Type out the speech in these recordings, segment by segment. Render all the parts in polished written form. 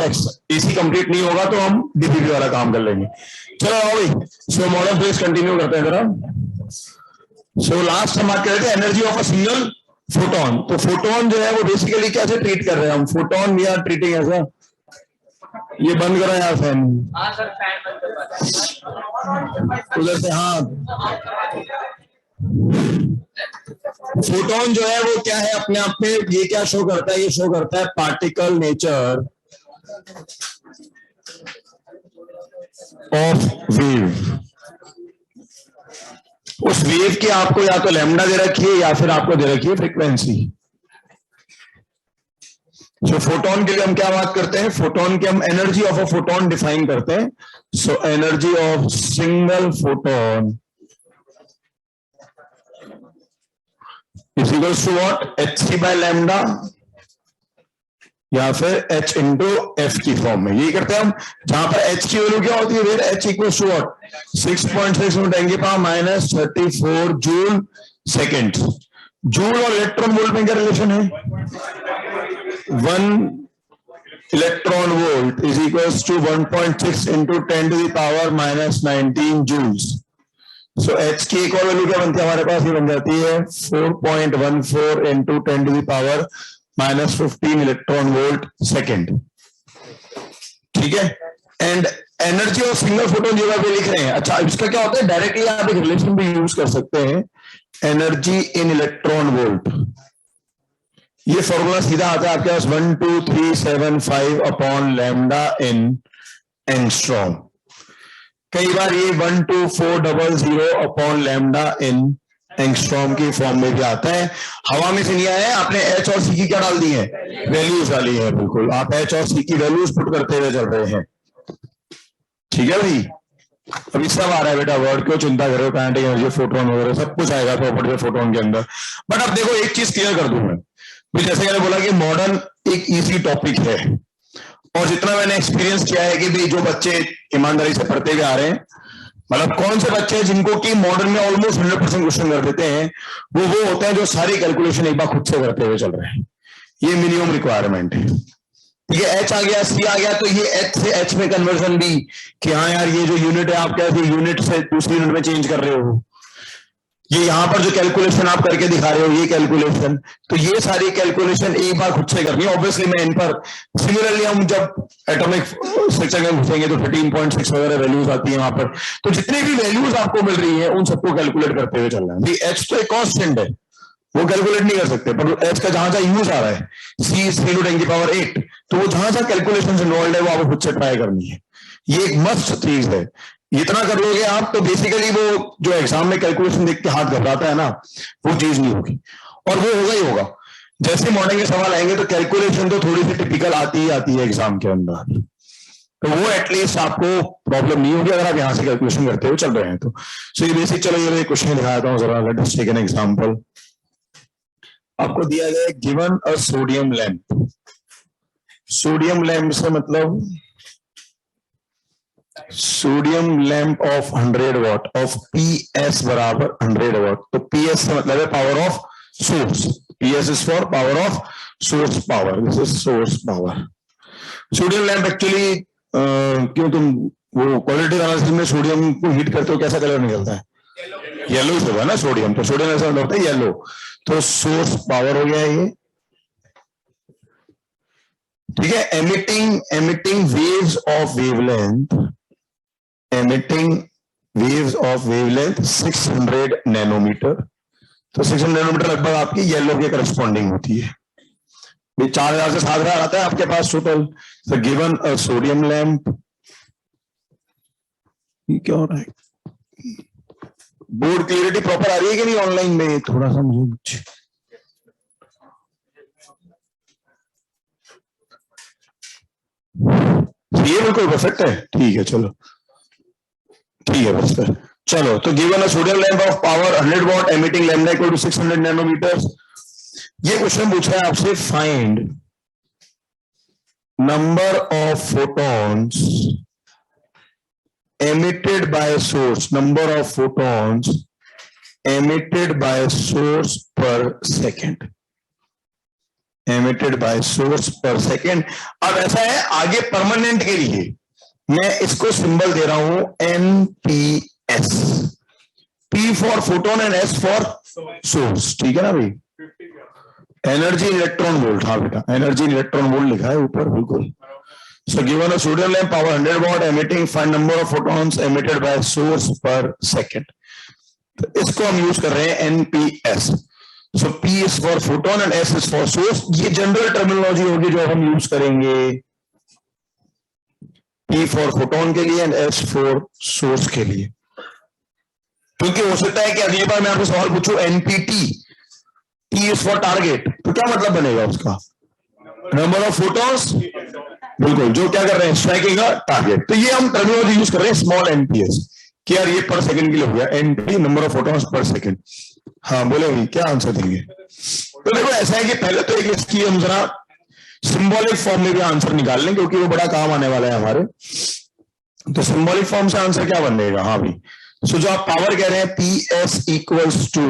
और AC complete नहीं होगा तो हम डीपीपी वाला काम कर लेंगे। चलो भाई, सो मॉडल फेज कंटिन्यू करते हैं जरा। सो लास्ट हम बात कर रहे थे energy of a single photon. तो फोटोन जो है वो बेसिकली कैसे ट्रीट कर रहे हैं हम? फोटोन वी आर ट्रीटिंग ऐसा, ये बंद करो यार फैन। हाँ सर, फैन उधर से। हाँ, फोटोन जो है वो क्या है अपने आप में, ये क्या शो करता है? ये शो करता है पार्टिकल नेचर ऑफ वेव। उस वेव की आपको या तो लैम्डा दे रखी है या फिर आपको दे रखी है फ्रीक्वेंसी। सो फोटोन के लिए हम क्या बात करते हैं? फोटोन के हम energy of a photon define करते हैं। So energy of single photon is equals to what? hc by lambda या फिर h इंटू एफ की फॉर्म में। यही करते हैं हम, जहां पर h की वैल्यू क्या होती है? फिर h equals to what? 6.6 × 10⁻⁻34 joule second. Joule और इलेक्ट्रॉन वोल्ट में क्या रिलेशन है? 1 electron volt is equals to 1.6 × 10⁻⁻19 joules. So h की एक और वैल्यू क्या बनती है हमारे पास? ये बन जाती है 4.14 × 10⁻⁻15 इलेक्ट्रॉन वोल्ट सेकेंड। ठीक है, and energy of single photon जो पे लिख रहे हैं। अच्छा, इसका क्या होता है? डायरेक्टली आप एक रिलेशन भी यूज कर सकते हैं, एनर्जी इन इलेक्ट्रॉन वोल्ट। ये फॉर्मूला सीधा आता है आपके पास 12375 अपॉन लैम्डा इन एंगस्ट्रॉम। कई बार ये 12400 अपॉन लैम्डा इन एंगस्ट्रॉम की फॉर्म में भी आता है। हवा में से नहीं आया है, आपने एच और सी की क्या डाल दी है? वैल्यूज डाली है। बिल्कुल, आप एच और सी की वैल्यूज पुट करते हुए चल रहे हैं। ठीक है भाई, अभी सब आ रहा है बेटा, वर्ड क्यों चिंता कर रहे हो? काइनेटिक एनर्जी, फोटोन वगैरह सब कुछ आएगा प्रॉपर्टी ऑफ फोटोन के अंदर। बट अब देखो, एक चीज क्लियर कर दूं मैं, जैसे मैंने बोला कि मॉडर्न एक इजी टॉपिक है, और जितना मैंने एक्सपीरियंस किया है कि भाई जो बच्चे ईमानदारी से पढ़ते हुए आ रहे हैं, मतलब कौन से बच्चे हैं जिनको कि मॉडर्न में ऑलमोस्ट 100% क्वेश्चन कर देते हैं, वो होते हैं जो सारी कैलकुलेशन एक बार खुद से करते हुए चल रहे हैं। ये मिनिमम रिक्वायरमेंट है। ठीक है, एच आ गया, सी आ गया, तो ये एच से एच में कन्वर्जन भी, कि हाँ यार ये जो यूनिट है आप कैसे यूनिट से दूसरी यूनिट में चेंज कर रहे हो, ये यहां पर जो कैलकुलेशन आप करके दिखा रहे हो ये कैलकुलेशन, तो ये सारी कैलकुलेशन एक बार खुद से करनी है। ऑब्वियसली मैं इन पर सिमिलरली हम जब एटॉमिक स्ट्रक्चर में घुसेंगे तो 13.6 वगैरह वैल्यूज आती है वहां पर, तो जितनी भी वैल्यूज आपको मिल रही है उन सबको कैलकुलेट करते हुए चलना है। एच तो एक कांस्टेंट है, वो कैलकुलेट नहीं कर सकते, पर एच का जहां जहां यूज आ रहा है, सी 3×10⁸, तो वो जहां जहां कैलकुलेशन इन्वॉल्व है वो आपको खुद से ट्राई करनी है। ये एक मस्ट चीज है। इतना कर लोगे आप तो बेसिकली वो जो एग्जाम में कैलकुलेशन देख के हाथ घबराता है ना, वो चीज नहीं होगी, और वो होगा ही होगा। जैसे मॉडलिंग के सवाल आएंगे तो कैलकुलेशन तो थोड़ी सी टिपिकल आती ही आती है एग्जाम के अंदर, तो वो एटलीस्ट आपको प्रॉब्लम नहीं होगी अगर आप यहां से कैलकुलेशन करते हुए चल रहे हैं तो। सो ये बेसिक, चलो ये क्वेश्चन दिखाता हूँ जरा। Let us take an example. आपको दिया गया है given a sodium lamp. Sodium lamp से मतलब sodium lamp of 100 watt of PS बराबर 100 वाट। तो PS से मतलब है power of source. PS is for power of source power, this is source power. Sodium lamp actually क्यों तुम वो क्वालिटी एनालिसिस में सोडियम को हीट करते हो कैसा कलर निकलता है? येलो ही होगा ना सोडियम, तो सोडियम ऐसा होता है येलो। तो सोर्स पावर हो गया ये। ठीक है, emitting waves of wavelength, emitting waves of wavelength 600 nanometre. तो 600 नैनोमीटर लगभग आपकी येलो के करस्पॉन्डिंग होती है। 4000 से 7000 आता है आपके पास टोटल। तो गिवन अ सोडियम लैंप, क्या हो रहा है? बोर्ड क्लियरिटी प्रॉपर आ रही है कि नहीं ऑनलाइन में? थोड़ा सा मुझे ये बिल्कुल परफेक्ट है। ठीक है, चलो ठीक है बस फिर चलो। तो given a sodium lamp of power 100 watt emitting lambda equal to 600 nanometre. ये क्वेश्चन पूछा है आपसे, find number of photons emitted by source, number of photons emitted by source per second। Emitted by source पर second. अब ऐसा है, आगे permanent के लिए मैं इसको सिंबल दे रहा हूं NPS, P for photon and S for source, ठीक है ना भाई। एनर्जी इलेक्ट्रॉन वोल्ट, हाँ बेटा एनर्जी इलेक्ट्रॉन वोल्ट लिखा है ऊपर, बिल्कुल। So given a sodium lamp power 100 watt emitting, find number of photons emitted by source per second। तो इसको हम यूज कर रहे हैं NPS। So P is for photon and S is for source। ये जनरल टर्मिनोलॉजी होगी जो हम यूज करेंगे, P for photon के लिए एंड S for source के लिए। क्योंकि हो सकता है कि अगली बार मैं आपको सवाल पूछूं NPT, T is for target, तो क्या मतलब बनेगा उसका, नंबर ऑफ फोटोन्स, बिल्कुल, जो क्या कर रहे हैं, स्ट्राइकिंग अ टारगेट। तो ये हम टर्मिनोलॉजी यूज कर रहे हैं स्मॉल NPS कि यार ये पर सेकंड के लिए हो गया, NP number of photons per second. हाँ बोले क्या आंसर देंगे। तो देखो ऐसा है कि पहले तो एक इसकी हम जरा सिंबॉलिक फॉर्म में भी आंसर निकाल लें क्योंकि वो बड़ा काम आने वाला है हमारे। तो सिंबॉलिक फॉर्म से आंसर क्या बनेगा, हाँ भाई, सो जो आप पावर कह रहे हैं PS इक्वल्स टू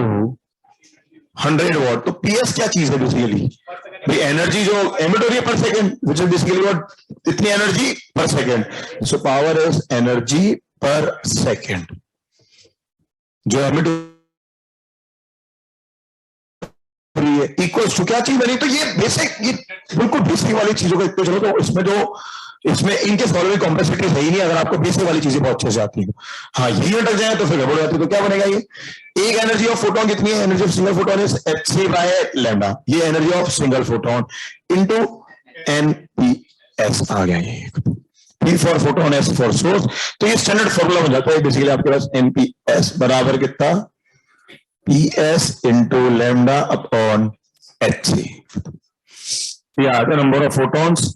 100 वॉट, तो PS क्या चीज है बेसिकली भाई, एनर्जी जो एमिट हो रही है पर second, which is basically what, इतनी एनर्जी पर second. So power is energy पर सेकंड जो एमिट इक्वल्स टू क्या चीज बनी। तो ये बेसिक, ये बिल्कुल बेसिक वाली चीजों का इतना, चलो तो इसमें जो इसमें इनके फॉलोइंग कॉम्प्लेक्सिटी है ही नहीं अगर आपको बेसिक वाली चीजें बहुत अच्छे से आती है। हाँ यही अटक जाए तो फिर गड़बड़ हो जाती है। तो क्या बनेगा, ये एक एनर्जी ऑफ फोटोन कितनी है, energy of single photon is Hc by lambda, ये energy of single photon into NPS आ गया ये, P for photon S for source. तो ये स्टैंडर्ड फॉर्मूला बन जाता है बेसिकली आपके पास, NPS बराबर कितना, PS into lambda upon Hc। ये आता है number of photons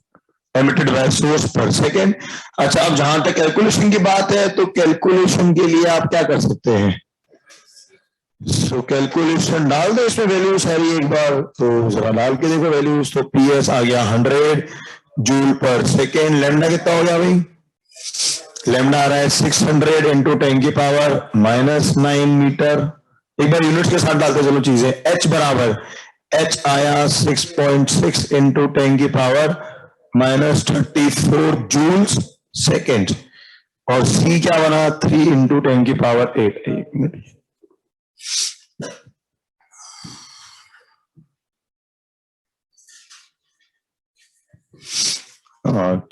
emitted by source पर सेकेंड। अच्छा अब जहां तक कैलकुलेशन की बात है तो कैलकुलेशन के लिए आप क्या कर सकते हैं, सो कैलकुलेशन डाल दो इसमें वैल्यू सारी एक बार, तो जरा डाल के देखो वैल्यूज। तो PS आ गया 100 जूल पर सेकेंड, लैम्डा कितना हो गया भाई, लैम्डा आ रहा है 600 इंटू 10 की पावर -9 मीटर। एक बार यूनिट्स के साथ डालते चलो चीजें, H बराबर, H आया 6.6 इंटू 10 की पावर -34 जूल्स सेकेंड, और C क्या बना 3 इंटू 10 की पावर 8। एक मिनट,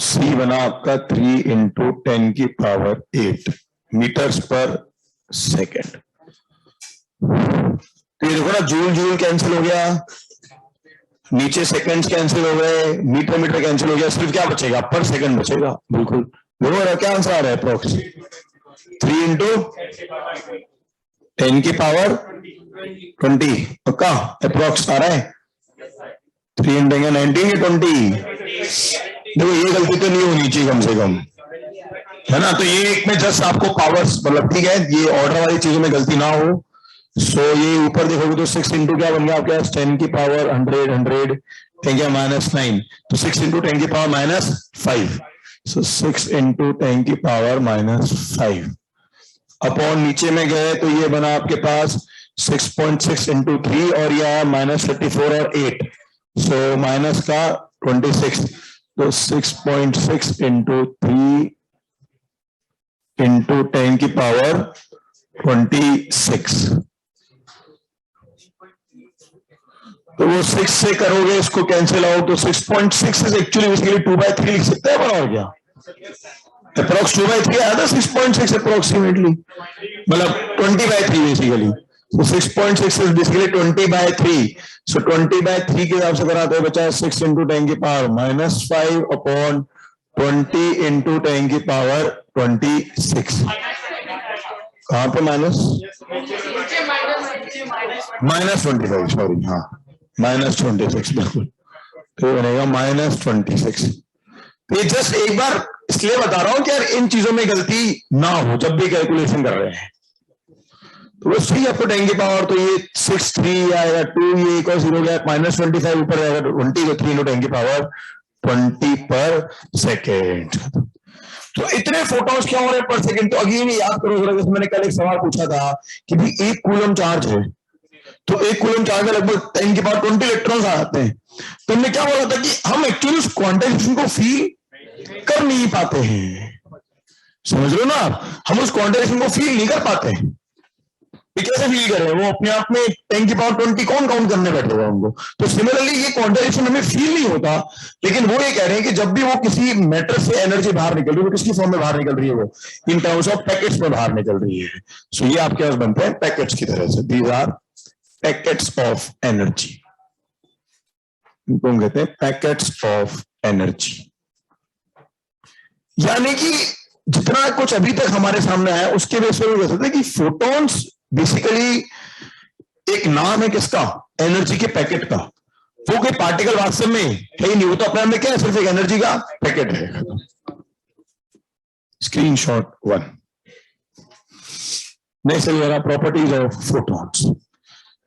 C बना आपका 3 इंटू 10 की पावर 8 मीटर्स पर सेकेंड। तो ये देखो ना, जूल जूल कैंसिल हो गया, नीचे सेकंड्स कैंसिल हो गए, मीटर मीटर कैंसिल हो गया, सिर्फ क्या बचेगा, पर सेकंड बचेगा। बिल्कुल देखो क्या आंसर आ रहा है, अप्रोक्स 3 इंटू 10 की पावर 20, पक्का अप्रोक्स आ रहा है, 3 इंटू 19 की 20। देखो ये गलती तो नहीं होनी चाहिए कम से कम, है ना। तो ये एक में जस्ट आपको पावर्स, मतलब ठीक है, ये ऑर्डर वाली चीजों में गलती ना हो। सो ये ऊपर देखोगे तो 6 इंटू क्या बन गया आपके पास, 10 की पावर 100 ठीक है -9, तो 6 इंटू 10 की पावर -5, सो 6 इंटू 10 की पावर -5 अपॉन नीचे में गए तो ये बना आपके पास 6.6 इंटू 3 और ये आया -34 और 8, सो माइनस का 26, तो 6.6 इंटू 3 इंटू 10 की पावर 26, तो वो 6 से करोगे इसको कैंसिल आउट, तो 6.6 इज एक्चुअली बेसिकली 2/3 लिख सकते हैं और क्या, अप्रोक्स 2/3 आया था 6.6 अप्रोक्सीमेटली, मतलब 20/3 बेसिकली। तो 6.6 इज बेसिकली 20/3, सो 20/3 के हिसाब से कराते हैं बचा 6 इंटू 10 की पावर -5 अपॉन 20 इंटू 10 की पावर 26। कहां पे -25, सॉरी, हाँ -26 बिल्कुल, तो बनेगा -26। तो ये जस्ट एक बार इसलिए बता रहा हूं कि यार इन चीजों में गलती ना हो जब भी कैलकुलेशन कर रहे हैं। तो बस ठीक है, आपको 10 की पावर, तो ये 6 3 आएगा 2, ये एक और 0 गया, -25 ऊपर आएगा 20, तो 3 इंटू 10 की पावर 20 पर सेकेंड। तो इतने फोटोन्स क्या हो रहे हैं पर सेकंड। तो अगेन याद करो जरा, जैसे मैंने कल एक सवाल पूछा था कि भाई एक कूलम चार्ज है, तो एक कूलम चार्ज में लगभग 10 के पावर 20 इलेक्ट्रॉन्स आ जाते हैं। तो हमने क्या बोला था कि हम एक्चुअली उस क्वांटाइजेशन को फील कर नहीं पाते हैं, समझ लो ना आप, हम उस क्वांटाइजेशन को फील नहीं कर पाते हैं। कैसे फील कर रहे हैं, वो अपने आप में 10 की पावर 20 कौन काउंट करने बैठेगा उनको। तो सिमिलरली ये क्वांटाइजेशन हमें फील नहीं होता, लेकिन वो ये कह रहे हैं कि जब भी वो किसी मैटर से एनर्जी बाहर निकल रही है, वो किसकी फॉर्म में बाहर निकल रही है, वो इन टर्म्स ऑफ पैकेट्स में बाहर निकल रही है। सो ये आपके पास बनते हैं पैकेट्स की तरह से, these are packets of energy, इनको हम कहते हैं पैकेट्स ऑफ एनर्जी। यानी कि जितना कुछ अभी तक हमारे सामने आया उसके बेस पर कह सकते हैं कि फोटॉन्स बेसिकली एक नाम है किसका, एनर्जी के पैकेट का। वो कोई पार्टिकल वास्तव में है ही नहीं, वो तो अपने में क्या है, सिर्फ एक एनर्जी का पैकेट है। स्क्रीनशॉट 1। नेक्स्ट है प्रॉपर्टीज ऑफ फोटॉन्स।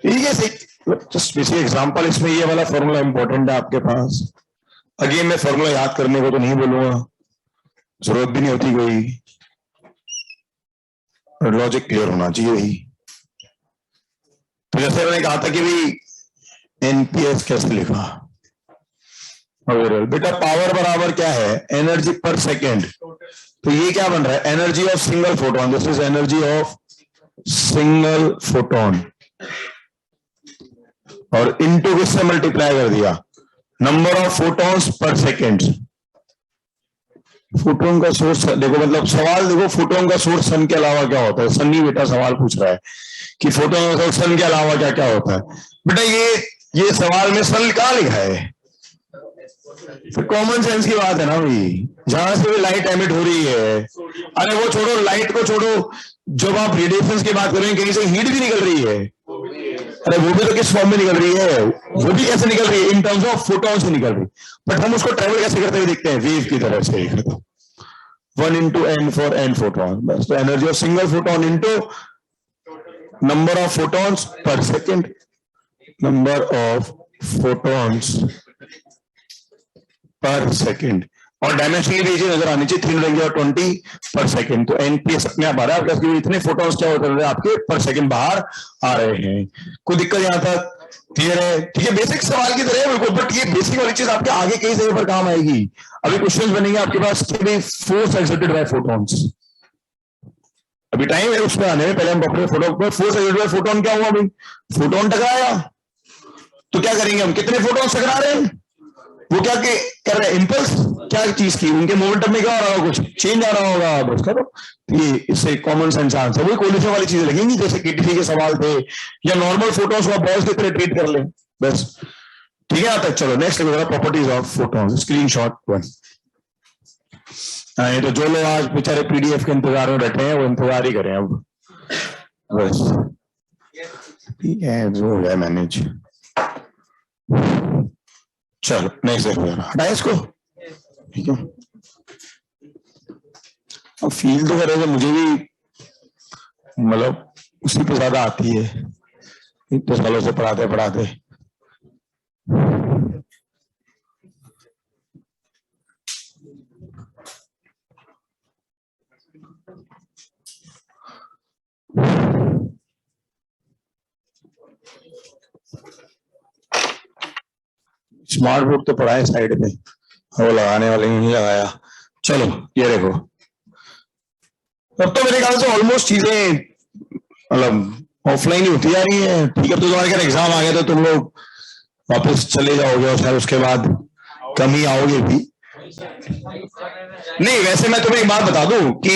ठीक है, जस्ट बेसिक एग्जांपल, इसमें ये वाला फॉर्मूला इंपॉर्टेंट है आपके पास। अगेन मैं फॉर्मूला याद करने को तो नहीं बोलूंगा, जरूरत भी नहीं होती कोई, लॉजिक क्लियर होना चाहिए ही। तो जैसे मैंने कहा था कि भाई एनपीएस कैसे लिखा, बेटा पावर बराबर क्या है, एनर्जी पर सेकेंड। तो ये क्या बन रहा है, energy of single photon, this is energy of single photon, और इनटू किससे मल्टीप्लाई कर दिया, number of photons per second. Photon का सोर्स देखो, मतलब सवाल देखो, फोटोन का सोर्स सन के अलावा क्या होता है, सन्नी बेटा सवाल पूछ रहा है कि फोटोन का सोर्स सन के अलावा क्या क्या होता है। बेटा ये सवाल में सन कहाँ लिखा है, फिर कॉमन सेंस की बात है ना भाई, जहां से भी लाइट एमिट हो रही है। अरे वो छोड़ो, लाइट को छोड़ो, जब आप रेडिएशन की बात करें कहीं से हीट भी निकल रही है, अरे वो भी तो किस फॉर्म में निकल रही है, वो भी कैसे निकल रही है, इन टर्म्स ऑफ फोटॉन से निकल रही। बट हम उसको ट्रेवल कैसे करते हुए देखते हैं, वेव की तरह से। 1 into n for n photon, बस। तो energy of single photon into number of photons per second, number of photons per second, और डायमेंशनली भी चीज नजर आनी चाहिए, 320 पर सेकेंड। तो एनपीएस अपने आप आ रहा है, इतने फोटॉन्स क्या होते हैं आपके पर सेकेंड बाहर आ रहे हैं। कोई दिक्कत यहां तक क्लियर है? ठीक है, बेसिक सवाल की तरह है बिल्कुल, बट ये बेसिक वाली चीज आपके आगे कई जगह पर काम आएगी। अभी क्वेश्चंस बनेंगे आपके पास कि फोर्स एक्सर्टेड बाय फोटॉन्स, अभी टाइम है उसमें आने में, पहले हम अपने photon, force exerted by photon क्या हुआ भाई, फोटोन टकराया, तो क्या करेंगे हम, कितने फोटॉन्स टकरा रहे हैं, वो क्या कर रहे हैं, इंपल्स क्या चीज की, उनके मोमेंटम में क्या हो रहा होगा, कुछ चेंज आ रहा होगा, बस करो। ये इससे कॉमन सेंस आंसर, वही कोलिशन वाली चीजें लगेंगी जैसे केटीसी के सवाल थे, या नॉर्मल फोटोन्स को बॉल्स की तरह ट्रीट कर ले, बस। ठीक है, आता है। चलो next properties of photons, screenshot 1। तो जो लोग आज बेचारे पीडीएफ के इंतजार में बैठे हैं वो इंतजार ही करें अब, बस। ठीक है, जो है मैनेज। चलो नेक्स्ट देखो, हटाए इसको। ठीक है, अब फील तो करेगा, मुझे भी मतलब उसी पे ज्यादा आती है, इतने सालों से पढ़ाते पढ़ाते। स्मार्ट बोर्ड तो पड़ा है साइड में, वो लगाने वाले नहीं लगाया। चलो ये देखो, अब तो मेरे ख्याल से ऑलमोस्ट चीजें मतलब ऑफलाइन ही होती जा रही है। ठीक है, तो तुम्हारे घर एग्जाम आ गया तो तुम लोग वापस चले जाओगे और शायद उसके बाद कम ही आओगे भी। नहीं, वैसे मैं तुम्हें एक बात बता दूं कि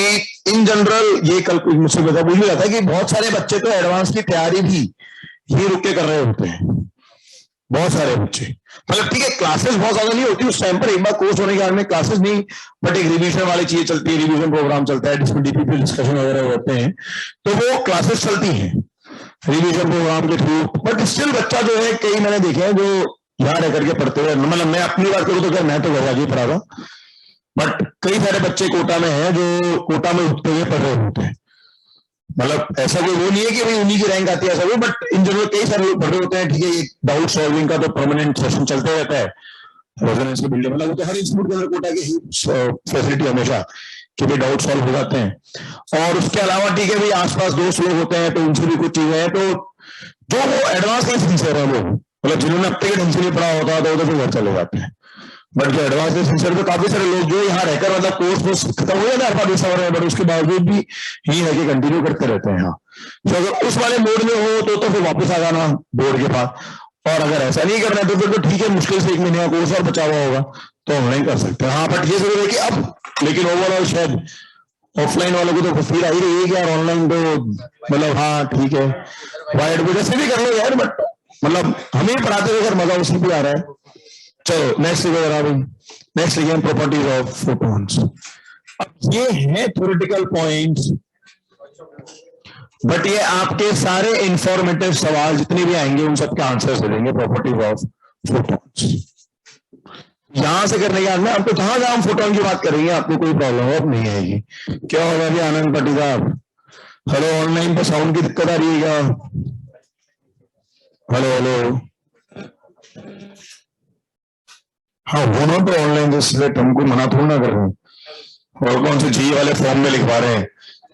इन जनरल ये कल मुझसे पूछ भी रहा था कि बहुत सारे बच्चे तो एडवांस की तैयारी भी ये रुक के कर रहे होते हैं, बहुत सारे बच्चे। मतलब ठीक है, क्लासेस बहुत ज्यादा नहीं होती उस टाइम पर, एक बार कोर्स होने के बाद में क्लासेस नहीं, बट एक रिवीजन वाली चीजें चलती है, रिवीजन प्रोग्राम चलता है जिसमें डीपीपी डिस्कशन वगैरह होते हैं, तो वो क्लासेस चलती हैं रिवीजन प्रोग्राम के थ्रू। बट स्टिल बच्चा जो है, कई मैंने देखे हैं जो यहाँ रह करके पढ़ते हुए, मतलब मैं अपनी बात करूँ तो क्या, मैं तो घर जाके पढ़ा था, बट कई सारे बच्चे कोटा में हैं जो कोटा में उठते हुए पढ़ रहे होते हैं। मतलब ऐसा कोई वो नहीं है कि भाई उन्हीं की रैंक आती है ऐसा वो, बट इन जनरल कई सारे लोग पढ़ रहे होते हैं। ठीक है, ये डाउट सॉल्विंग का तो परमानेंट सेशन चलते रहता है रेजोनेंस के बिल्डिंग, मतलब तो हर इंस्टीट्यूट के अंदर कोटा की फैसिलिटी हमेशा कि भाई डाउट सॉल्व हो जाते हैं। और उसके अलावा ठीक है भाई, आसपास दोस्त लोग होते हैं तो उनसे भी कुछ चीजें हैं, तो जो वो एडवांस के सिंसियर है वो, मतलब जिन्होंने अब तक ढंग से नहीं पढ़ा होता तो फिर घर चले जाते हैं। बट जो एडवांस के सिंसियर पे काफी सारे लोग जो यहाँ रहकर मतलब कोर्स खत्म हो जाता है बट उसके बावजूद भी यही है कि कंटिन्यू करते रहते हैं यहाँ। तो अगर उस वाले मोड में हो तो फिर वापस आ जाना बोर्ड के पास, और अगर ऐसा नहीं करना है तो फिर तो ठीक है, मुश्किल से 1 महीने का कोर्स और बचा हुआ होगा तो ऑनलाइन कर सकते हैं। हाँ बट ये जरूर है कि अब लेकिन ओवरऑल शायद ऑफलाइन वालों को तो फील आ ही रही है कि यार ऑनलाइन तो मतलब हाँ ठीक है वाइड बोर्ड जैसे भी कर लो यार, बट मतलब हमें पढ़ाते हुए अगर मजा उसी भी आ रहा है। चलो नेक्स्ट लिखो, नेक्स्ट लिखे प्रॉपर्टीज ऑफ फोटॉन्स। अब ये है थ्योरेटिकल पॉइंट्स, बट ये आपके सारे इंफॉर्मेटिव सवाल जितने भी आएंगे उन सबके आंसर दे देंगे प्रॉपर्टीज ऑफ फोटॉन्स। यहां से करने के बाद में आपको जहां जहां हम फोटोन की बात करेंगे आपको कोई प्रॉब्लम अब नहीं आएगी। क्या होगा अभी आनंद पाटिल साहब? हेलो, ऑनलाइन पे साउंड की दिक्कत आ रही है क्या? हेलो हेलो, हाँ वो ना तो ऑनलाइन जैसे हमको मना थोड़ा ना कर रहे हैं, और कौन से जी वाले फॉर्म में लिखवा रहे हैं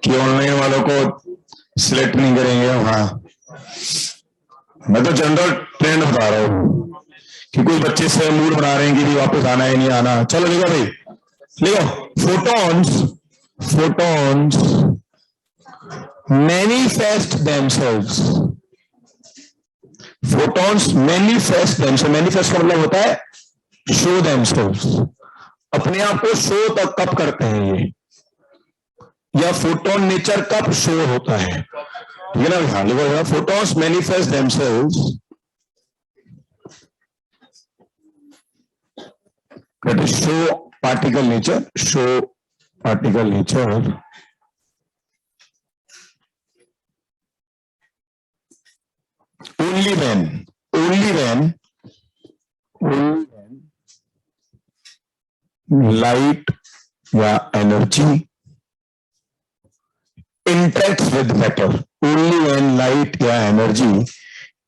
कि ऑनलाइन वालों को सिलेक्ट नहीं करेंगे। हाँ मैं तो जनरल ट्रेंड बता रहा हूँ कि कुछ बच्चे से मूड बना रहे हैं कि वापस आना है नहीं आना। चलो लिखो भाई, लिखो photons, photons manifest themselves, photons manifest themselves. Manifest का मतलब होता है शो देमसेल्व्स, अपने आप को शो तक कब करते हैं ये, या फोटोन नेचर कब शो होता है, ठीक है ना? हाँ लिखो, photons manifest themselves that is show particle nature, show particle nature only when light या energy interacts with matter, only when light या energy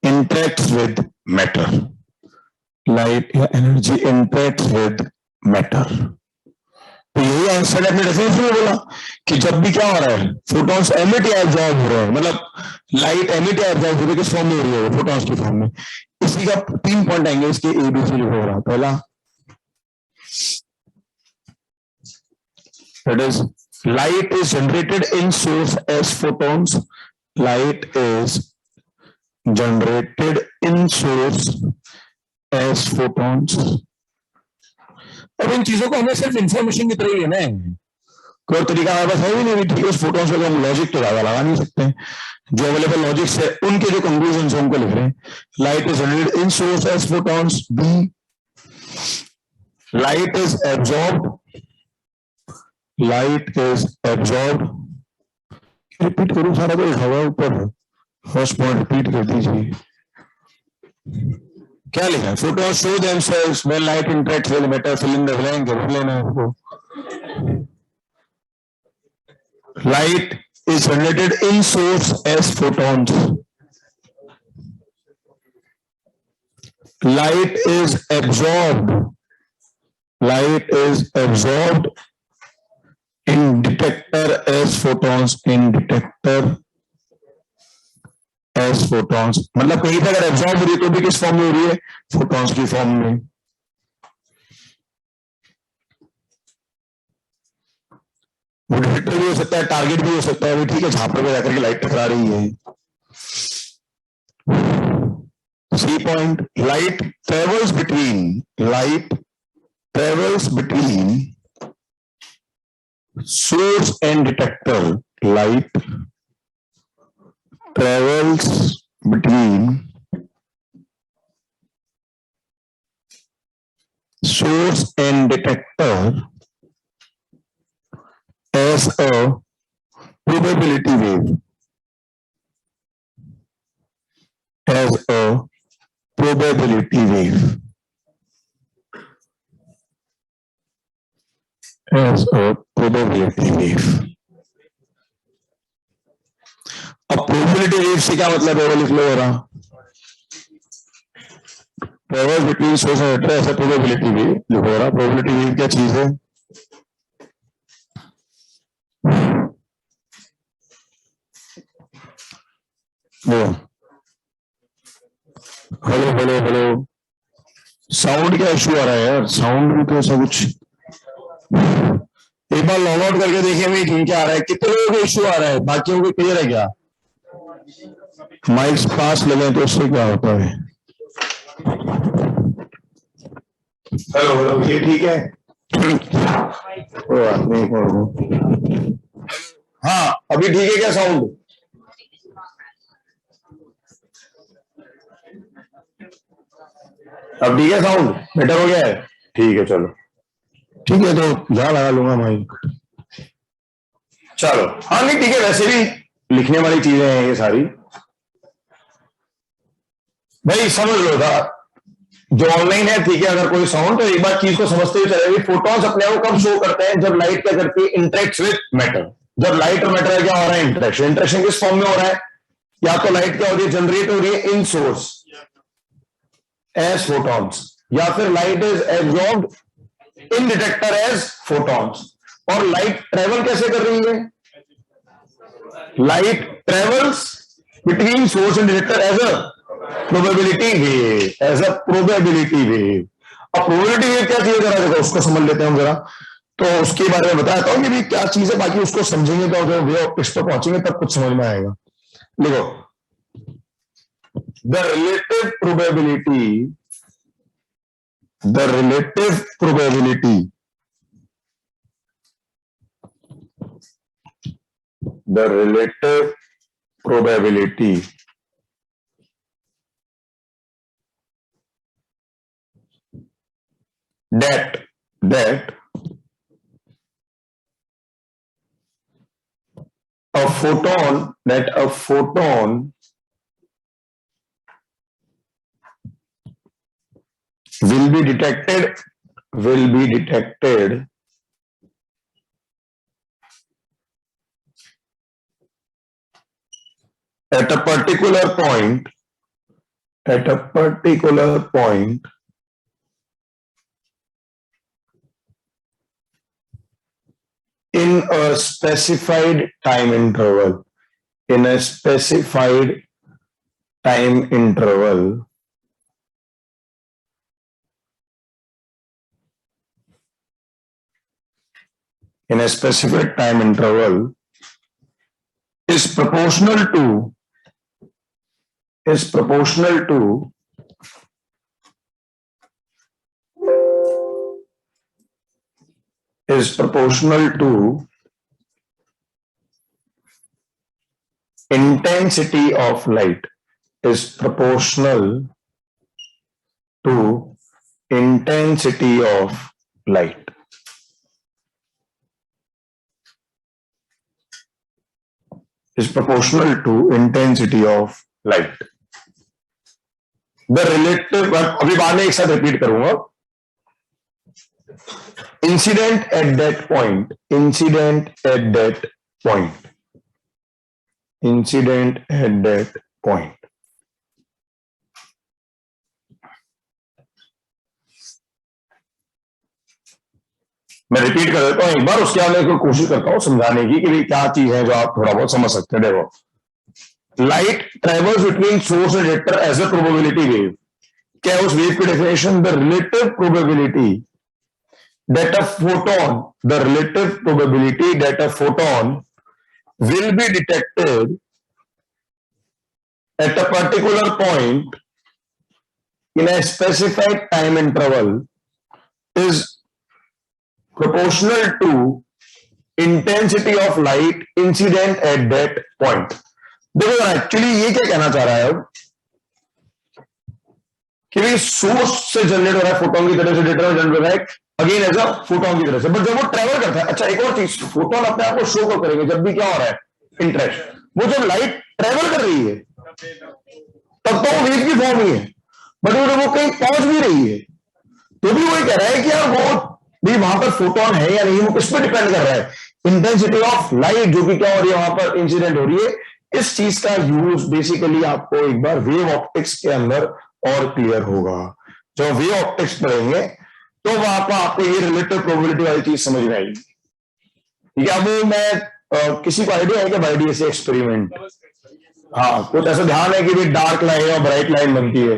interacts with matter, light या energy interacts with matter। तो यही आंसर है। अपने definition में बोला कि जब भी क्या हो रहा है, फोटॉन्स एमिट या एब्जॉर्ब हो रहे हैं, मतलब लाइट एमिट या एब्जॉर्ब हो रही है, किस फॉर्म में हो रही है? फोटॉन्स की फॉर्म में। इसी का 3 पॉइंट आएंगे, इसके ए बी सी लिखा हो रहा। पहला that is light is generated in source as photons, light is generated in source as photons. अब इन चीजों को हमें सिर्फ इंफॉर्मेशन की तरह ही लेना है, कोई तरीका हमारे पास है भी नहीं। ठीक है, उस फोटोस पे हम लॉजिक तो ज्यादा लगा नहीं सकते हैं, जो अवेलेबल लॉजिक्स है उनके जो कंक्लूजन है उनको लिख रहे हैं। Light is generated in source as photons. B, light is absorbed, light is absorbed. Repeat करूं सारा तो लिखा हुआ ऊपर, फर्स्ट पॉइंट रिपीट कर दीजिए। क्या लिखा है? Photons show themselves when light interacts with matter, fill in the blank, लेना है आपको। Light is generated in source as photons. Light is absorbed. Light is absorbed in detector as photons. In detector as photons. मतलब कहीं पर अगर absorb हो रही है तो भी किस फॉर्म में हो रही है? फोटॉन्स की फॉर्म में। वो डिटेक्टर भी हो सकता है, टारगेट भी हो सकता है। ठीक है, झापर पे जाकर के लाइट टकरा रही है। C point, light travels between source and detector, light travels between source and detector as a probability wave, as a probability wave, as a probability wave। अब probability wave से क्या मतलब है वो लिख लो जरा। Travel between source and detector as a probability wave लिखो जरा। प्रोबेबिलिटी वेव क्या चीज है? वो हेलो हेलो हेलो, साउंड क्या इशू आ रहा है यार? साउंड भी तो ऐसा कुछ, एक बार लॉग आउट करके देखिए भाई क्यों क्या आ रहा है, कितने लोगों को इशू आ रहा है, बाकियों को क्लियर है क्या? माइक्स पास लगे तो उससे क्या होता है? हेलो हेलो, ये ठीक है? कोई बात नहीं। हाँ अभी ठीक है क्या साउंड? अब ठीक है साउंड? बेटर हो गया है? ठीक है चलो, ठीक है तो यहाँ लगा लूंगा माइक। चलो हाँ नहीं ठीक है, वैसे भी लिखने वाली चीजें हैं ये सारी, भाई समझ लो था जो ऑनलाइन है, ठीक है? अगर कोई साउंड, तो एक बार चीज को समझते हुए चलेगी, फोटॉन्स अपने आप को कब शो करते हैं? जब लाइट क्या करती है? Interact with matter. जब लाइट और मैटर क्या हो रहा है? इंटरेक्शन। इंटरेक्शन किस फॉर्म में हो रहा है? या तो लाइट क्या हो रही है? जनरेट हो रही है इन सोर्स एज फोटॉन्स, या फिर light is absorbed in detector as photons. और लाइट ट्रेवल कैसे कर रही है? Light travels between source and detector as a probability wave, as a probability wave. अब प्रोबेबिलिटी वेव क्या चीज, जरा देखो उसको समझ लेते हैं हम जरा। तो उसके बारे में बताता हूँ कि भी क्या चीज है, बाकी उसको समझेंगे तो जब वे ऑप्टिक्स पर पहुंचेंगे तब कुछ समझ में आएगा। देखो, the relative probability, the relative probability, the relative probability that a photon will be detected at a particular point, in a specified time interval, in a specified time interval, in a specific time interval is proportional to intensity of light, is proportional to intensity of light. Is proportional to intensity of light. The relative, अभी बाद में एक साथ repeat करूंगा। Incident at that point, incident at that point, incident at that point. मैं repeat कर देता हूं एक बार, उसके बाद मैं कोशिश करता हूं समझाने की कि क्या चीज है जो आप थोड़ा बहुत समझ सकते हैं। देखो, light travels between source and detector as a probability wave. क्या है उस वेव की definition? The relative probability that a photon, the relative probability that a photon will be detected at a particular point in a specified time interval is proportional to intensity of light incident at that point. देखो actually ये क्या कहना चाह रहा है अब कि भाई सोर्स से जनरेट हो रहा है फोटोन की तरह से, डेटा जनरेट हो रहा है अगेन एज अ फोटोन की तरह से, बट जब वो ट्रेवल करता है, अच्छा एक और चीज, फोटोन अपने आप को शो कर करेंगे जब भी क्या हो रहा है? इंटरेक्ट। वो जब लाइट ट्रेवल कर रही है तब तो वो वेव की फॉर्म ही है, बट जब वो कहीं पहुंच भी रही है तो भी वही कह रहा है कि यार वो भी वहां पर फोटोन है या नहीं, वो किस पर डिपेंड कर रहा है? इंटेंसिटी ऑफ लाइट जो कि क्या हो रही है वहां पर, इंसिडेंट हो रही है। इस चीज का यूज बेसिकली आपको एक बार वेव ऑप्टिक्स के अंदर और क्लियर होगा। जब वेव ऑप्टिक्स पढ़ेंगे तो वहां पर आपको ये रिलेटिव प्रोबेबिलिटी वाली चीज समझ में आएगी। ठीक है, अब मैं किसी को आइडिया है क्या वाईडीएस एक्सपेरिमेंट? हाँ, कुछ ऐसा ध्यान है कि भी डार्क लाइन और ब्राइट लाइन बनती है,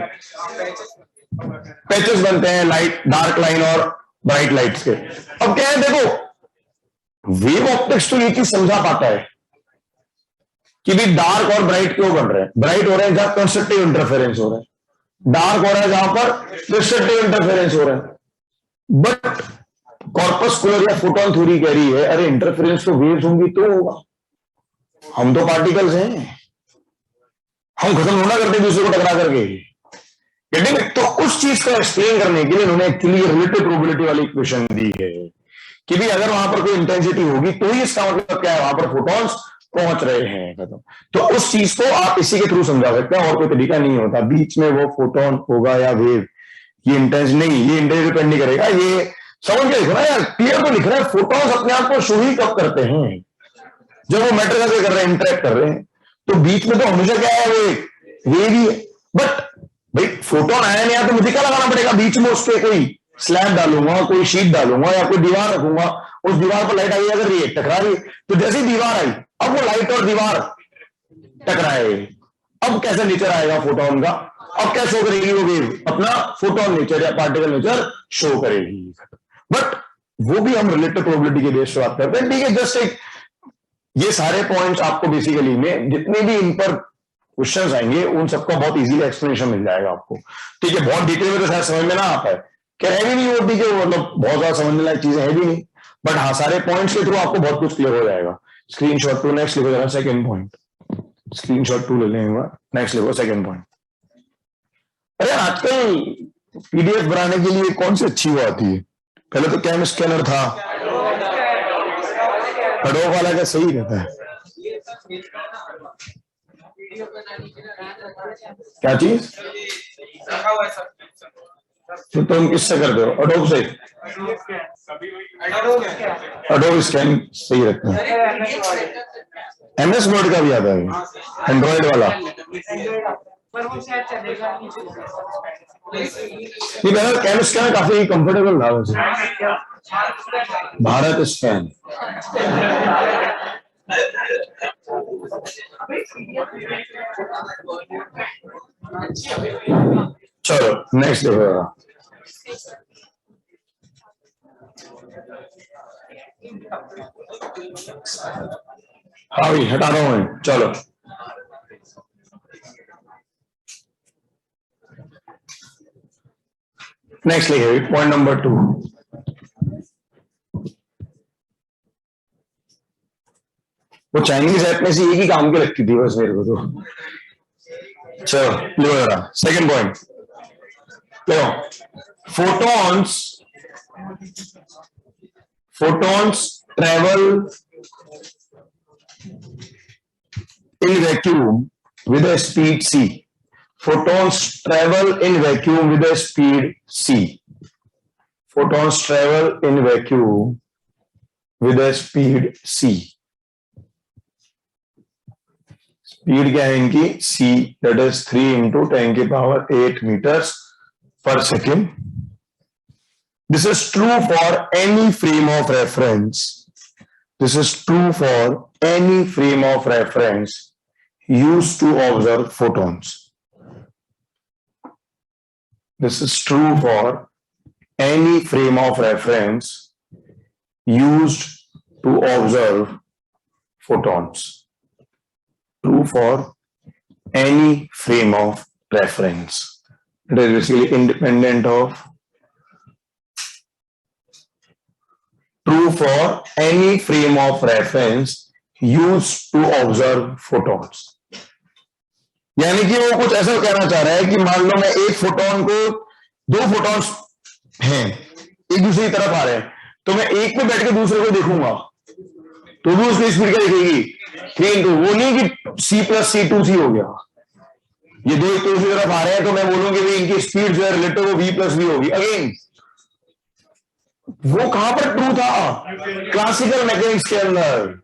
पैचेस बनते हैं लाइट, डार्क लाइन और ब्राइट लाइट्स के। अब क्या है, देखो वेव ऑप्टिक्स तो ये चीज समझा पाता है कि भी डार्क और ब्राइट क्यों बन रहे हैं। ब्राइट हो रहे हैं जहां कंस्ट्रक्टिव इंटरफेरेंस हो रहा है, डार्क हो रहा है जहां पर डिस्ट्रक्टिव इंटरफेरेंस हो रहा है। बट कॉर्पस्कुलर या फोटोन थ्योरी कह रही है अरे इंटरफेरेंस तो वेव्स होंगी तो होगा, हम तो पार्टिकल्स हैं, हम खत्म होना करते दूसरे को टकरा करके। तो उस चीज को एक्सप्लेन करने के लिए उन्होंने एक्चुअली रिलेटिव प्रोबेबिलिटी वाली इक्वेशन दी है कि भी अगर वहां पर कोई इंटेंसिटी होगी तो ही इसका मतलब क्या है, वहां पर फोटॉन्स पहुंच रहे हैं खत्म। तो उस चीज को आप इसी के थ्रू समझा सकते हैं और कोई तरीका नहीं होता। बीच में वो फोटोन होगा या वेव, ये इंटेंस नहीं, ये इंटेंस डिपेंड नहीं करेगा। ये समझ के लिख रहा है यार, क्लियर तो लिख रहा है। फोटोन्स अपने आप को शो ही कब करते हैं, जब वो मैटर से कर रहे हैं, इंटरेक्ट कर रहे हैं। तो बीच में तो हमेशा क्या है, वो वेव ही है। बट भाई फोटोन आया नहीं आया तो मुझे क्या लगाना पड़ेगा बीच में, उसके कोई स्लैब डालूंगा, कोई शीट डालूंगा या कोई दीवार रखूंगा, उस दीवार पर लाइट आई अगर रही है, टकरा रही है, तो जैसी दीवार आई अब वो लाइट और दीवार टकराए, अब कैसा नेचर आएगा फोटोन का, अब क्या शो करेगी वो वेव, अपना फोटोन नेचर या पार्टिकल नेचर शो करेगी। बट वो भी हम रिलेटिव प्रोबेबिलिटी के बेस पे बात करते हैं, ठीक है। जस्ट एक ये सारे पॉइंट्स आपको बेसिकली में जितने भी इन पर क्वेश्चंस आएंगे उन सबका बहुत इजीली एक्सप्लेनेशन मिल जाएगा आपको, ठीक है। बहुत डिटेल में तो शायद समझ में ना आता है, क्या है भी नहीं वो, ठीक है, मतलब बहुत ज्यादा समझने लायक चीजें है भी नहीं, बट हाँ सारे पॉइंट्स के थ्रू आपको बहुत कुछ क्लियर हो जाएगा। स्क्रीनशॉट 2 नेक्स्ट लिखो जरा, सेकंड पॉइंट, स्क्रीनशॉट 2 ले लेंगे, नेक्स्ट लिखो सेकंड पॉइंट। अरे आजकल पीडीएफ बनाने के लिए कौन सी अच्छी वो आती है, पहले तो कैम स्कैनर था, एडोब वाला का सही रहता है। क्या चीज, तो तुम किससे करते हो, एडोब से? एडोब स्कैन सही रहता है। एमएस वर्ड का भी आता है, एंड्रॉइड वाला। ये मेरा कैम स्कैन काफी कंफर्टेबल था वैसे, भारत स्कैन। चलो नेक्स्ट देखो, हाँ भाई हटा रहा हूँ, चलो नेक्स्ट लिखे पॉइंट नंबर 2। वो चाइनीज ऐप में से एक ही काम की लगती थी बस मेरे को तो। चलो लो जरा सेकंड पॉइंट, देखो photons travel in vacuum with a speed c. Photons travel in vacuum with a speed c. Photons travel in vacuum with a speed c. Speed क्या है इनकी, c, that is 3 into 10 की power 8 meters per second. This is true for any frame of reference. This is true for any frame of reference used to observe photons. This is true for any frame of reference used to observe photons. True for any frame of reference. It is basically independent of. True for any frame of reference used to observe photons. यानी कि वो कुछ ऐसा कहना चाह रहा है कि मान लो मैं एक फोटोन को, दो फोटॉन्स हैं एक दूसरे की तरफ आ रहे हैं, तो मैं एक पे बैठ के दूसरे को देखूंगा तो भी उसकी स्पीड क्या दिखेगी, 3 into, वो नहीं कि c plus c 2c हो गया। ये दो एक दूसरी तरफ आ रहे हैं तो मैं बोलूंगी भाई इनकी स्पीड जो है रिलेटिव वो v plus v होगी। अगेन वो कहां पर ट्रू था, क्लासिकल मैकेनिक्स के अंदर।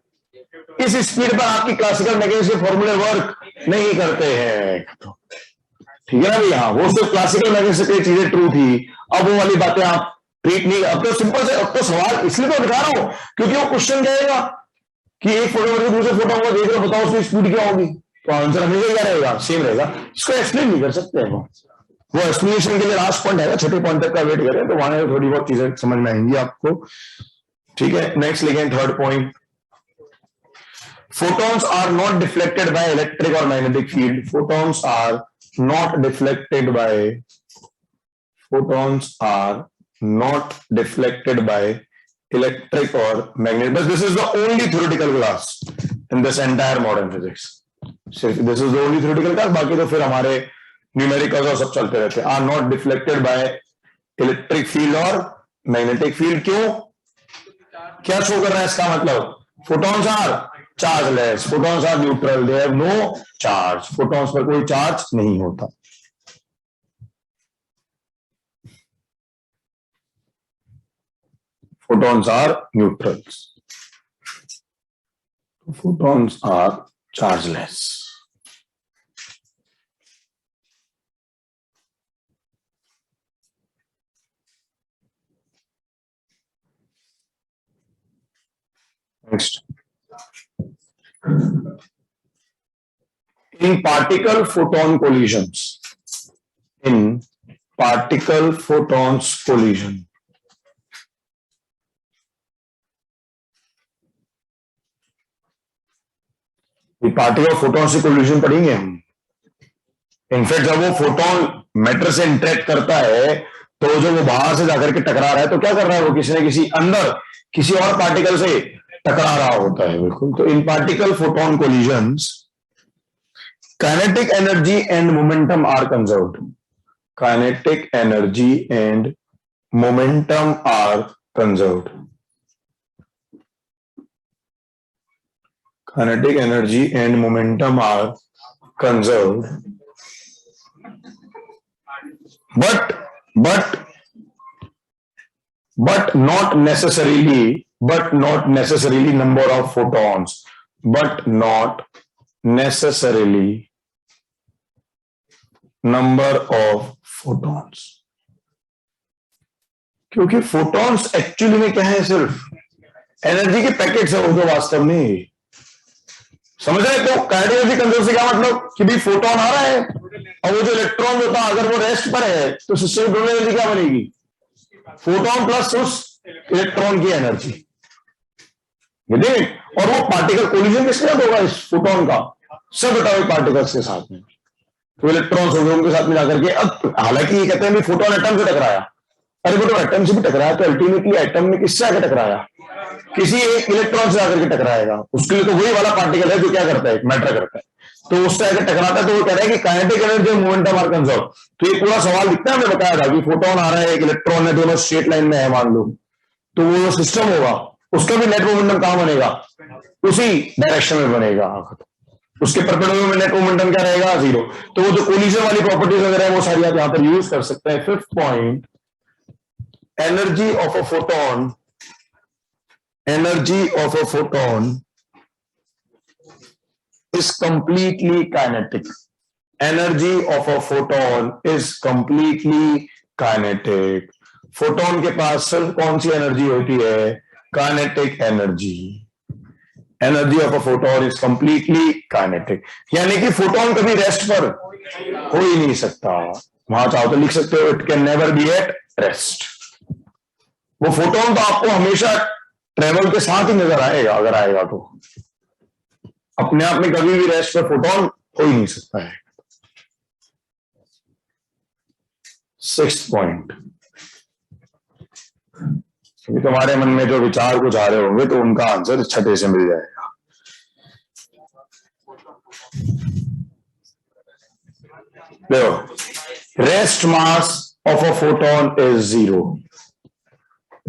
इस स्पीड पर आपकी क्लासिकल मैकेनिक्स के फॉर्मूले वर्क नहीं करते हैं, ठीक है ना भैया। वो सिर्फ क्लासिकल मैकेनिक्स की चीजें ट्रू थी, अब वो वाली बातें आप ट्रीट नहीं। अब तो सिंपल से, अब तो सवाल इसलिए तो दिखा रहा हूं क्योंकि वो क्वेश्चन कहेगा कि एक फोटो दूसरे फोटो को देख रहे हो, बताओ उसकी स्पीड क्या होगी। तो आंसर हमेशा क्या रहेगा, सेम रहेगा। इसको एक्सप्लेन नहीं कर सकते हैं वो एक्सप्लेनेशन के लिए लास्ट पॉइंट है, छोटे पॉइंट तक का वेट करें तो वहां थोड़ी बहुत चीजें समझ में आएंगी आपको। ठीक है, नेक्स्ट लिखें third point, photons are not deflected by electric or magnetic field. Photons are not deflected by electric or magnetic, but this is the only theoretical class in this entire modern physics. सिर्फ this is the only theoretical class, बाकी तो फिर हमारे numericals और सब चलते रहते हैं। are not deflected by electric field or magnetic field। क्यों, क्या शो कर रहा है इसका मतलब, photons are chargeless, photons are neutral, they have no charge, photons पर कोई चार्ज नहीं होता। Photons are neutrals, photons are chargeless. Next, in particle photon collisions, in particle photons collision, particle photon से कोलिजन पढ़ेंगे हम। इनफैक्ट जब वो photon matter से इंटरेक्ट करता है तो जो वो बाहर से जाकर के टकरा रहा है तो क्या कर रहा है, वो किसी न किसी अंदर किसी और पार्टिकल से टकरा रहा होता है। बिल्कुल, तो इन particle photon collisions kinetic energy and momentum are conserved. Kinetic energy and momentum are conserved. Kinetic energy and momentum are conserved. But not necessarily number of photons. But not necessarily number of photons, क्योंकि photons actually में क्या है, सिर्फ energy के packets है, वो तो वास्तव में समझ रहे हैं। तो काइनेटिक एनर्जी कंजर्व से क्या मतलब कि भाई फोटोन आ रहा है और वो जो इलेक्ट्रॉन होता है अगर वो रेस्ट पर है तो सिस्टम में एनर्जी क्या बनेगी, फोटोन प्लस उस इलेक्ट्रॉन की एनर्जी। और वो पार्टिकल कोलिजन किसके साथ होगा, इस फोटोन का सब एटॉमिक पार्टिकल्स के साथ में, तो इलेक्ट्रॉन्स हो गए उनके साथ में जाकर के। अब हालांकि ये कहते हैं फोटोन एटम से टकराया, अरे वो तो एटम से भी टकराया, तो अल्टीमेटली एटम में किससे आकर टकराया, किसी एक इलेक्ट्रॉन से आकर के टकराएगा। उसके लिए तो वही वाला पार्टिकल है जो क्या करता है, मैटर करता है, तो उससे आकर टकराता है। तो वो कह रहा है कि kinetic energy momentum are conserve. तो ये पूरा सवाल दिखता है, हमने बताया था कि फोटोन आ रहा है, एक इलेक्ट्रॉन है, दोनों स्ट्रेट लाइन में है मान लो, तो वो सिस्टम होगा उसका भी नेट मोमेंटम कहां बनेगा, उसी डायरेक्शन में बनेगा, उसके परपेंडिकुलर में नेट मोमेंटम क्या रहेगा, जीरो। तो वो जो कोलिजन वाली प्रॉपर्टीज वगैरह है वो सारी आप यहां पर यूज कर सकते हैं। Fifth point, energy of a photon, energy of a photon is completely kinetic. Energy of a photon is completely kinetic. Photon के पास सिर्फ कौन सी एनर्जी होती है, kinetic energy. Energy of a photon is completely kinetic, यानी कि photon कभी rest पर हो ही नहीं सकता। वहां चाहो तो लिख सकते हो, it can never be at rest. वो फोटोन तो आपको हमेशा ट्रेवल के साथ ही नजर आएगा, अगर आएगा तो अपने आप में कभी भी रेस्ट पर फोटोन हो ही नहीं सकता है। सिक्स्थ पॉइंट, तुम्हारे मन में जो विचार कुछ आ रहे होंगे तो उनका आंसर छठे से मिल जाएगा। देखो, rest mass of a photon is zero.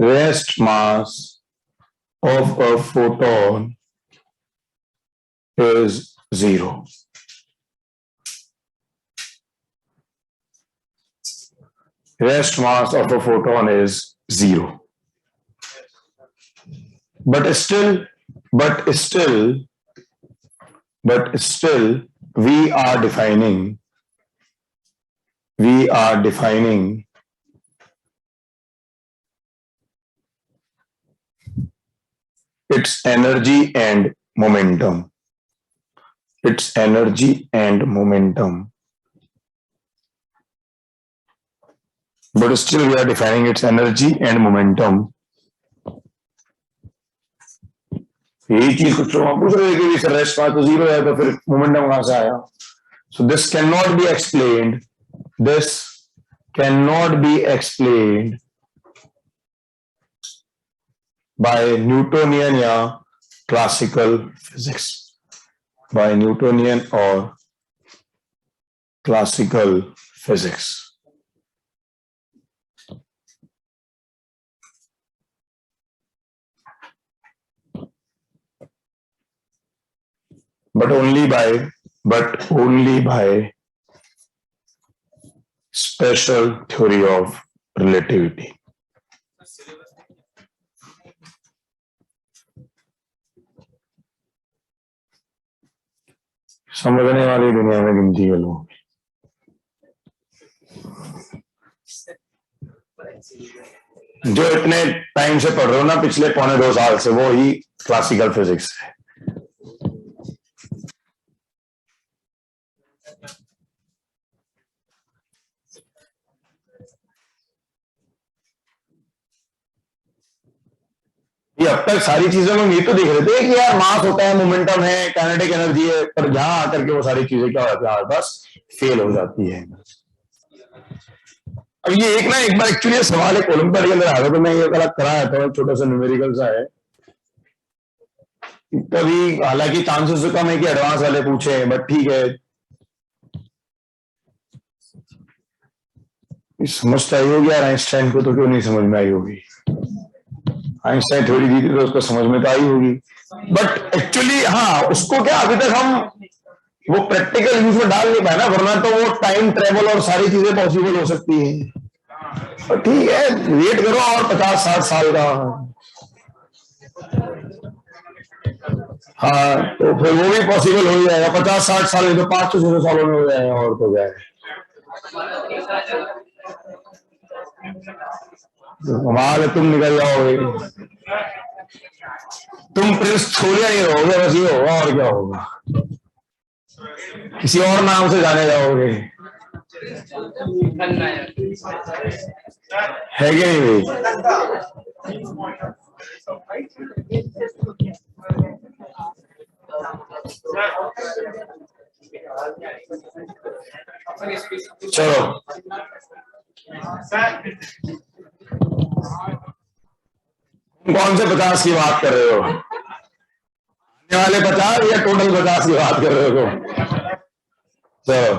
Rest mass of a photon is zero. Rest mass of a photon is zero. But still, we are defining its energy and momentum. its energy and momentum, but still we are defining its energy and momentum. यही चीज कुछ लोग पूछ रहे थे कि sir rest पास तो zero है तो फिर मोमेंटम कहां से आया? So this cannot be explained. This cannot be explained by Newtonian या classical physics. By Newtonian or classical physics. But only by special theory of relativity. समझने वाली दुनिया में गिनती के लोग, जो इतने टाइम से पढ़ रहे हो ना, पिछले 1.25 साल से, वो ही क्लासिकल फिजिक्स है। ये अब तक सारी चीजों में ये तो देख रहे थे कि यार मास होता है, मोमेंटम है, काइनेटिक एनर्जी है, पर यहां आकर के वो सारी चीजें क्या होती है, बस फेल हो जाती है। अब ये एक बार एक्चुअली सवाल एक ओलंपियाड के अंदर आ रहा, तो मैं ये गलत कराया था, छोटा सा न्यूमेरिकल सा है, कभी हालांकि चांसेस कम है कि एडवांस वाले पूछे, बट ठीक है, समझ तो आई होगी यार आइंस्टाइन को, तो क्यों नहीं समझ में आई होगी? आइंस्टाइन थ्योरी दी थी तो उसको समझ में तो आई होगी, बट एक्चुअली हाँ, उसको क्या अभी तक हम वो प्रैक्टिकल यूज में डाल नहीं पाए ना, वरना तो वो टाइम ट्रेवल और सारी चीजें पॉसिबल हो सकती है। तो ठीक है, वेट करो और 50-60 साल का, हाँ, तो फिर वो भी पॉसिबल हो जाएगा। 50-60 साल में तो 500 सालों में हो जाएगा, और तो क्या है, कमाल, तुम निकल जाओगे, तुम प्रिंस छोड़िया नहीं रहोगे, बस ये होगा, और क्या होगा, किसी और नाम से जाने जाओगे, है कि नहीं भाई? चलो, कौन से 50 की बात कर रहे हो? आने वाले 50 या टोटल 50 की बात कर रहे हो? चलो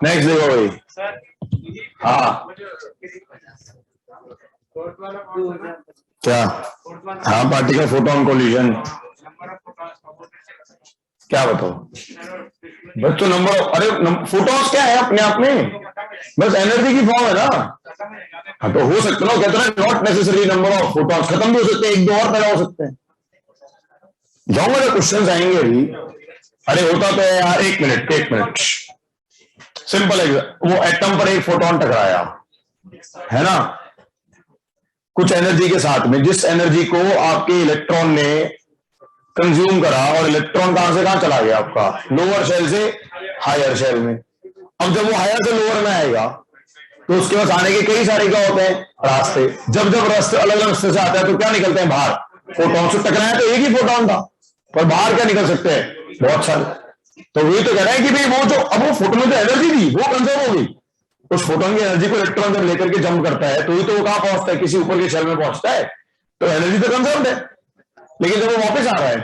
नेक्स्ट देखो भाई। हाँ क्या? हाँ, पार्टिकल फोटोन कोलिजन, क्या बताओ बच्चों? नंबर, अरे फोटोन्स क्या है अपने आप में, बस एनर्जी की फॉर्म है ना। हाँ, तो हो सकता है, कहते हैं not necessary number of photons, खत्म भी हो सकते हैं, एक दो और पैदा हो सकते हैं। जाऊंगा तो क्वेश्चन आएंगे अभी। अरे होता तो है यार, एक मिनट, सिंपल है, वो एटम पर एक फोटोन टकराया है ना, कुछ एनर्जी के साथ में, जिस एनर्जी को आपके इलेक्ट्रॉन ने कंज्यूम करा, और इलेक्ट्रॉन कहां से कहां चला गया आपका, लोअर शेल से हायर शेल में। अब जब वो हायर से लोअर में आएगा तो उसके पास आने के कई सारे क्या होते हैं, रास्ते। जब रास्ते अलग अलग रास्ते से आता है तो क्या निकलते हैं बाहर, फोटोन से टकराया तो एक ही फोटोन था, पर बाहर क्या निकल सकते हैं, बहुत सारे। तो वही तो कह रहा है कि भाई वो जो अब वो फोटोन में जो एनर्जी थी वो कंजर्व हो गई, उस फोटोन की एनर्जी को इलेक्ट्रॉन जब लेकर के जंप करता है तो ही तो वो कहां पहुंचता है, किसी ऊपर के शेल में पहुंचता है, तो एनर्जी तो कंजर्व है। लेकिन जब वो वापस आ रहा है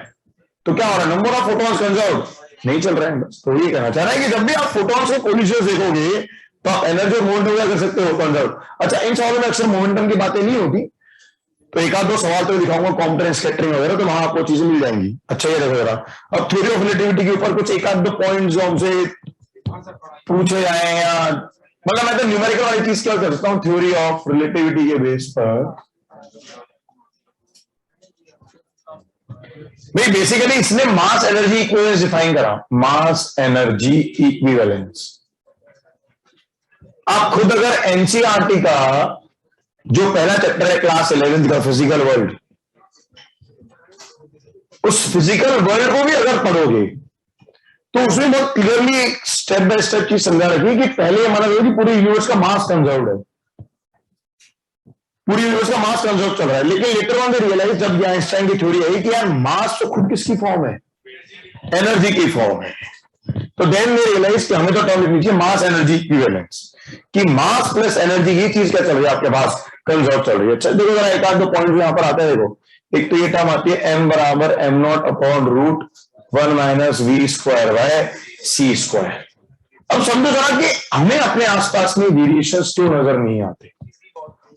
तो क्या हो रहा है, नंबर ऑफ फोटोन्स कंजर्व नहीं चल रहे हैं। बस तो ये कहना चाह रहा है कि जब भी आप फोटोन्स को कोलिजन देखोगे तो आप एनर्जी और मोमेंटम क्या कर सकते हो, कंजर्व। अच्छा, इन सवालों में अक्सर मोमेंटम की बातें नहीं होती, तो एक आध दो सवाल तो दिखाऊंगा, कॉम्पिटेंस स्कैटरिंग वगैरह, तो वहां आपको चीजें मिल जाएंगी। अच्छा ये देखो जरा, अब थ्योरी ऑफ रिलेटिविटी के ऊपर कुछ एक आध दो पॉइंट जो हमसे पूछे जाए, या मतलब मैं तो न्यूमेरिकल वाली चीज क्या करता हूँ थ्योरी ऑफ रिलेटिविटी के बेस पर। भाई बेसिकली इसने मास एनर्जी इक्विवेलेंस डिफाइन करा, मास एनर्जी इक्विवेलेंस। आप खुद अगर एनसीईआरटी का जो पहला चैप्टर है क्लास 11th का फिजिकल वर्ल्ड, उस फिजिकल वर्ल्ड को भी अगर पढ़ोगे तो उसमें बहुत क्लियरली स्टेप बाय स्टेप चीज समझा रखी कि पहले हमारा कि पूरे यूनिवर्स का मास कंजर्व्ड है, पूरी यूनिवर्स का मास कंजर्व चल रहा है, लेकिन लेटर ऑन दे रियलाइज जब आइंस्टाइन की थ्योरी आई कि यार मास तो खुद किसकी फॉर्म है, एनर्जी की फॉर्म है। तो देन दे रियलाइज कि हमें तो टर्म लिखनी चाहिए मास एनर्जी इक्विवेलेंस, कि मास प्लस एनर्जी ये चीज क्या चल रही है आपके पास, कंजर्व चल रही है। अच्छा देखो जरा एक आध दो पॉइंट यहां पर आता है, देखो एक तो ये टर्म आती है एम बराबर M not upon root 1 minus we square by C square. अब समझो जरा कि हमें अपने आसपास में वेरिएशंस क्यों नजर नहीं आते,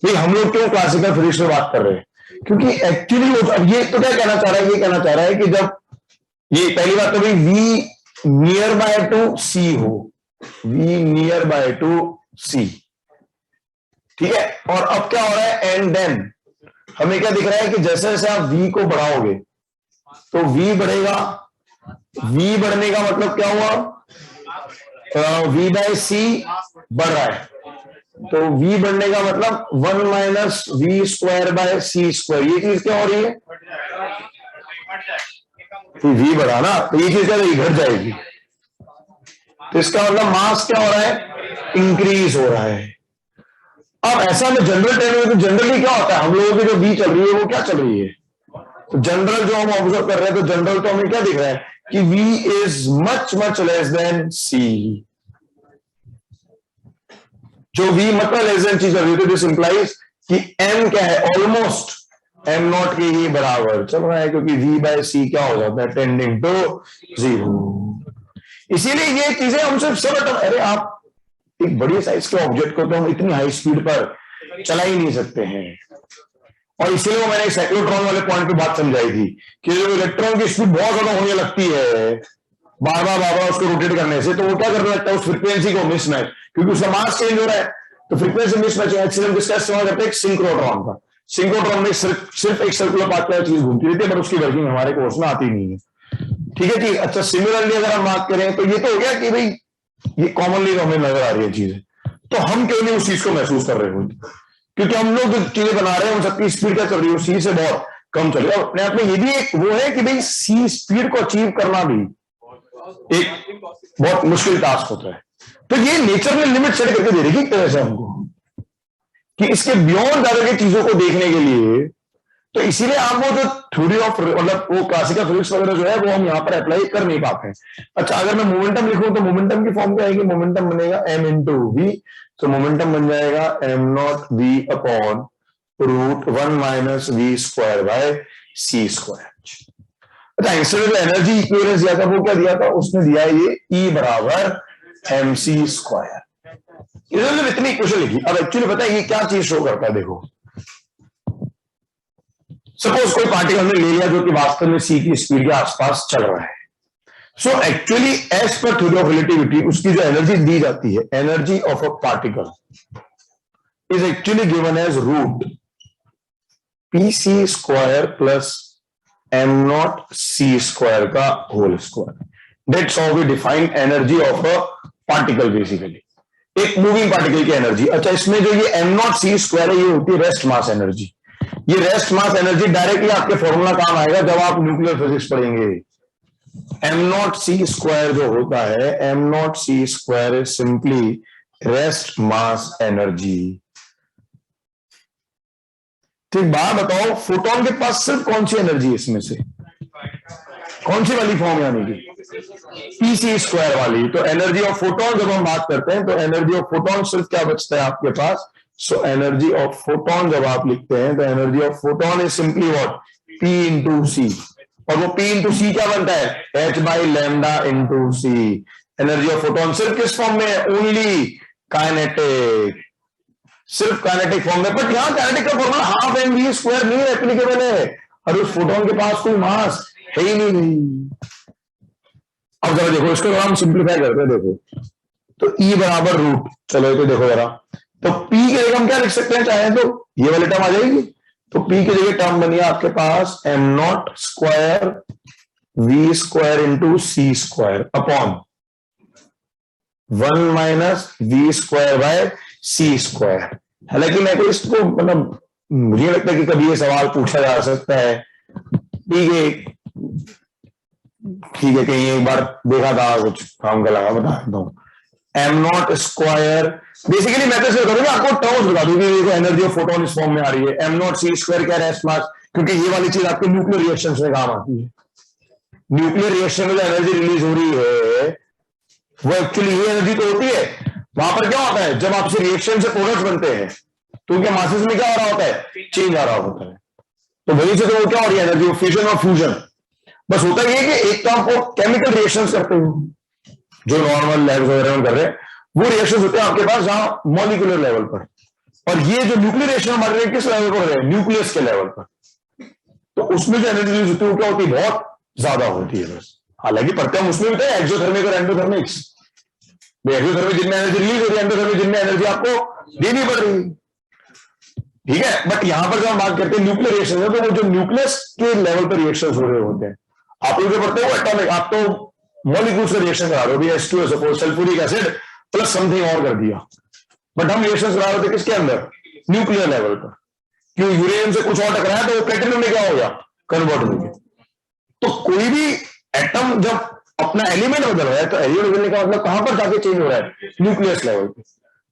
भाई हम लोग क्यों क्लासिकल फिजिक्स में बात कर रहे हैं, क्योंकि एक्चुअली अब ये तो क्या कहना चाह रहा है, ये कहना चाह रहा है कि जब ये पहली बात तो भाई v नियर बाय टू सी हो, v नियर बाय टू सी, ठीक है। और अब क्या हो रहा है, एंड देन हमें क्या दिख रहा है कि जैसे जैसे आप v को बढ़ाओगे तो v बढ़ेगा, v बढ़ने का मतलब क्या हुआ, v बाय सी बढ़ रहा है, तो v बढ़ने का मतलब 1 minus we square by C square, ये चीज क्या हो रही है, v बढ़ा ना, तो ये चीज क्या घट जाएगी, तो इसका मतलब मास क्या हो रहा है, इंक्रीज हो रहा है। अब ऐसा में जनरल टर्म में तो जनरली क्या होता है, हम लोगों की जो v चल रही है वो क्या चल रही है, तो जनरल जो हम ऑब्जर्व कर रहे हैं तो जनरल तो हमें क्या दिख रहा है कि v is much much less than c, जो v मतलब लेस देन चीज है, तो दिस इंप्लाइज कि m क्या है, ऑलमोस्ट m नॉट के ही बराबर चल रहा है, क्योंकि v बाय c क्या हो जाता है, टेंडिंग टू 0। इसीलिए ये चीजें हम सिर्फ सब, अरे आप एक बड़ी साइज के ऑब्जेक्ट को तो हम इतनी हाई स्पीड पर चला ही नहीं सकते हैं, और इसीलिए मैंने साइक्लोट्रॉन वाले पॉइंट पे बात समझाई थी कि जो इलेक्ट्रॉन की स्पीड बहुत ज्यादा होने लगती है बार बार उसको रोटेट करने से, तो वो क्या करने लगता है, उस फ्रीक्वेंसी को मिसमैच, क्योंकि उसका मास चेंज हो रहा है, तो फ्रीक्वेंसी मिसमैच एक्सीडेंट किसका इस्तेमाल करते हैं, सिंक्रोट्रॉन का। सिंक्रोट्रॉन में सिर्फ एक सर्कुलर पाथ की चीज घूमती रहती है, पर उसकी वर्किंग हमारे कोर्स में आती नहीं है, ठीक है जी। अच्छा सिमिलरली अगर हम बात करें तो ये तो हो गया कि भाई ये कॉमनली हमें नजर आ रही है चीजें, तो हम क्यों नहीं उस चीज को महसूस कर रहे हो, क्योंकि हम लोग जो चीजें बना रहे हैं उन सबकी स्पीड क्या चल रही है, सी से बहुत कम चल रही है। अपने आप में ये भी एक वो है कि भाई सी स्पीड को अचीव करना भी एक बहुत मुश्किल टास्क होता है, तो ये नेचर ने लिमिट सेट करके दे रही है एक तरह से हमको कि इसके बियॉन्ड ज्यादा की चीजों को देखने के लिए, तो इसीलिए आप वो जो थ्योरी ऑफ मतलब वो क्लासिकल फिजिक्स वगैरह जो है वो हम यहाँ पर अप्लाई कर नहीं पाते हैं। अच्छा अगर मैं मोमेंटम लिखूं तो मोमेंटम की फॉर्म क्या आएगी, मोमेंटम बनेगा m इंटू वी, तो मोमेंटम बन जाएगा m not V upon root 1 minus we square by C square. अच्छा इंस्टेड जो एनर्जी इक्विवेलेंस दिया था वो क्या दिया था, उसने दिया ये E बराबर mc स्क्वायर, इन्होंने इतनी इक्वेशन लिखी। अब एक्चुअली पता है ये क्या चीज शो करता है, देखो सपोज कोई पार्टिकल हमने ले लिया जो कि वास्तव में सी की स्पीड के आसपास चल रहा है, so actually as per theory of relativity उसकी जो एनर्जी दी जाती है, energy of a particle is actually given as root p c square plus m not C square का whole square, that's how we define energy of a particle, basically एक moving particle की energy. अच्छा इसमें जो ये M not C square है ये होती है रेस्ट मास एनर्जी, ये रेस्ट मास एनर्जी डायरेक्टली आपके फॉर्मूला काम आएगा जब आप न्यूक्लियर फिजिक्स पढ़ेंगे। एम नॉट सी स्क्वायर जो होता है, M not C square is simply rest mass energy. ठीक बात बताओ, फोटोन के पास सिर्फ कौन सी एनर्जी है इसमें से, कौन सी वाली फॉर्म यानी कि पीसी स्क्वायर वाली। तो एनर्जी ऑफ फोटोन जब हम बात करते हैं तो एनर्जी ऑफ फोटोन सिर्फ क्या बचता है आपके पास, सो एनर्जी ऑफ फोटोन जब आप लिखते हैं तो energy of photon is simply what, P into c, और वो P इंटू सी क्या बनता है, H by lambda into c. Energy of photon सिर्फ किस फॉर्म में, ओनली काइनेटिक, सिर्फ काइनेटिक फॉर्म में, बट यहां काइनेटिक का formula half M we square नहीं एप्लीकेबल है, और उस फोटोन के पास कोई मास है ही नहीं। अब जरा देखो इसको हम सिंप्लीफाई करते हैं, देखो तो E बराबर रूट, चलो तो देखो जरा, तो P की जगह हम क्या लिख सकते हैं, चाहे तो ये वाली टर्म आ जाएगी, तो P की जगह टर्म बनी आपके पास m not square we square into C square upon 1 minus we square by C square. हालांकि मैं तो इसको मतलब मुझे लगता है कि कभी ये सवाल पूछा जा सकता है, ठीक है ठीक है, कहीं एक बार देखा था कुछ काम का लगा, बता देता हूँ। एम नॉट स्क्वायर, बेसिकली मैं तो सिर्फ करूंगा आपको टर्म्स बता दूंगी, देखो एनर्जी ऑफ फोटोन इस फॉर्म में आ रही है, एम नॉट सी स्क्वायर क्या रेस्ट मास, क्योंकि ये वाली चीज आपके न्यूक्लियर रिएक्शन में काम आती है। न्यूक्लियर रिएक्शन में जो एनर्जी रिलीज हो रही है वो एक्चुअली ये एनर्जी तो होती है। वहां पर क्या होता है, जब आपसे रिएक्शन से प्रोडक्ट्स बनते हैं तो उनके मासेस में क्या हो रहा होता है, चेंज आ रहा होता है। तो वहीं से तो वो क्या हो रही है एनर्जी, फ्यूजन और फ्यूजन। बस होता ये कि एक तो आप केमिकल रिएक्शंस करते हो जो नॉर्मल लैब्स वगैरह में कर रहे हैं, वो रिएक्शंस होते हैं आपके पास जहां मॉलिक्यूलर लेवल पर, और ये जो न्यूक्लियर रिएक्शन हमारे किस लेवल पर हो रहे हैं, न्यूक्लियस के लेवल पर। तो उसमें जो एनर्जी रिलीज होती है वो क्या होती है, बहुत ज्यादा होती है। बस हालांकि पढ़ते हम उसमें भी थे एक्सोथर्मिक और एंडोथर्मिक्स। एक्सोथर्मिक जिनमें एनर्जी रिलीज हो रही है, एंडोथर्मिक जिनमें एनर्जी आपको देनी पड़ रही है, ठीक है। बट यहां पर जब हम बात करते हैं न्यूक्लियर रिएक्शन है, तो वो जो न्यूक्लियस के लेवल पर रिएक्शन हो रहे होते हैं, आप लोग जो पढ़ते हो एटॉमिक, आप तो मॉलिक्यूल्स का रिएक्शन करा रहे हो, H2O suppose sulphuric acid plus something और कर दिया, बट हम रिएक्शन करा रहे थे किसके अंदर, न्यूक्लियर लेवल पर। क्यों, यूरेनियम से कुछ और टकराया तो वो प्लेटिनम में क्या हो गया, कन्वर्ट हो गया। तो कोई भी एटम जब अपना एलिमेंट बदल रहा है तो एलिमेंट बदलने का मतलब कहां पर जाके चेंज हो रहा है, न्यूक्लियस लेवल पे।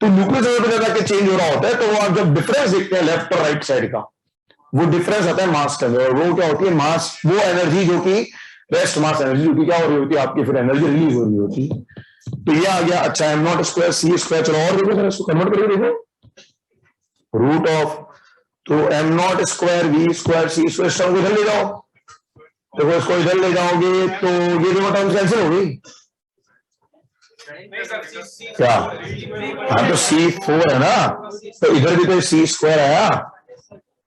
तो न्यूक्लियस लेवल पर जाके चेंज हो रहा होता है, तो वो आप जब डिफरेंस देखते हैं लेफ्ट और राइट साइड का, वो डिफरेंस आता है मास के अंदर, और वो क्या होती है, मास, वो एनर्जी जो कि रेस्ट मास एनर्जी, जो कि क्या हो रही होती है आपकी, फिर एनर्जी रिलीज हो रही होती है। तो ये आ गया। अच्छा, M not square C square, चलो और देखो, इसको कन्वर्ट करके देखो, रूट ऑफ, तो M not square we square C square, term को इधर ले जाओ, देखो इसको इधर ले जाओगे तो ये दोनों टर्म्स कैंसिल हो गई क्या, हाँ तो C4 है ना, तो इधर भी तो C स्क्वायर आया,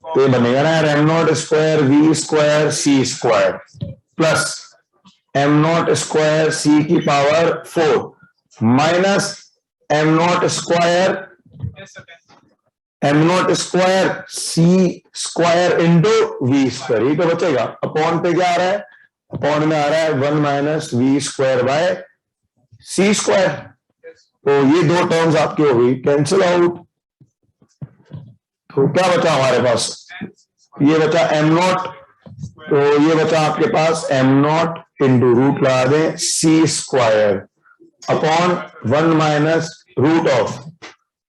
तो ये बनेगा ना यार, m not square we square C square plus m not square c की power 4 minus m not square C square into v square, ये तो बचेगा। अपॉन पे क्या आ रहा है, अपॉन में आ रहा है 1 minus we square by C square. तो ये दो टर्म्स आपकी हो गई कैंसिल आउट, तो क्या बचा हमारे पास, ये बचा एम नॉट, तो ये बचा आपके पास एम नॉट इंटू रूट लगा दें c square upon 1 minus root of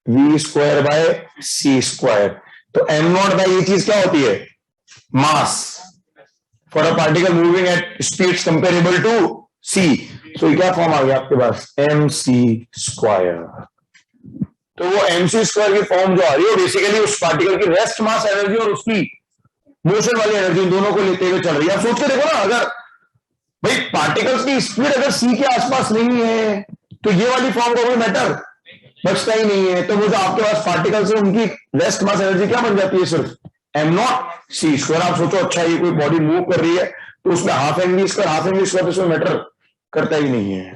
v square by C square. तो एम नॉट बाय ये चीज क्या होती है, mass for a particle moving at speeds comparable to c. तो क्या फॉर्म आ गया आपके पास, एम सी स्क्वायर। तो वो एम सी स्क्वायर की फॉर्म जो आ रही है बेसिकली उस पार्टिकल की रेस्ट मास एनर्जी और उसकी मोशन वाली एनर्जी, दोनों को लेते हुए चल रही है। आप सोच के देखो ना, अगर भाई पार्टिकल्स की स्पीड अगर सी के आसपास नहीं है तो ये वाली फॉर्म का कोई मैटर बचता ही नहीं है। तो वो जो आपके पास पार्टिकल्स है उनकी रेस्ट मास एनर्जी क्या बन जाती है, सिर्फ एम नॉट सी स्क्वायर। आप सोचो, अच्छा ये कोई बॉडी मूव कर रही है तो उसमें half M we square, half M we square तो उसमें मैटर करता ही नहीं है।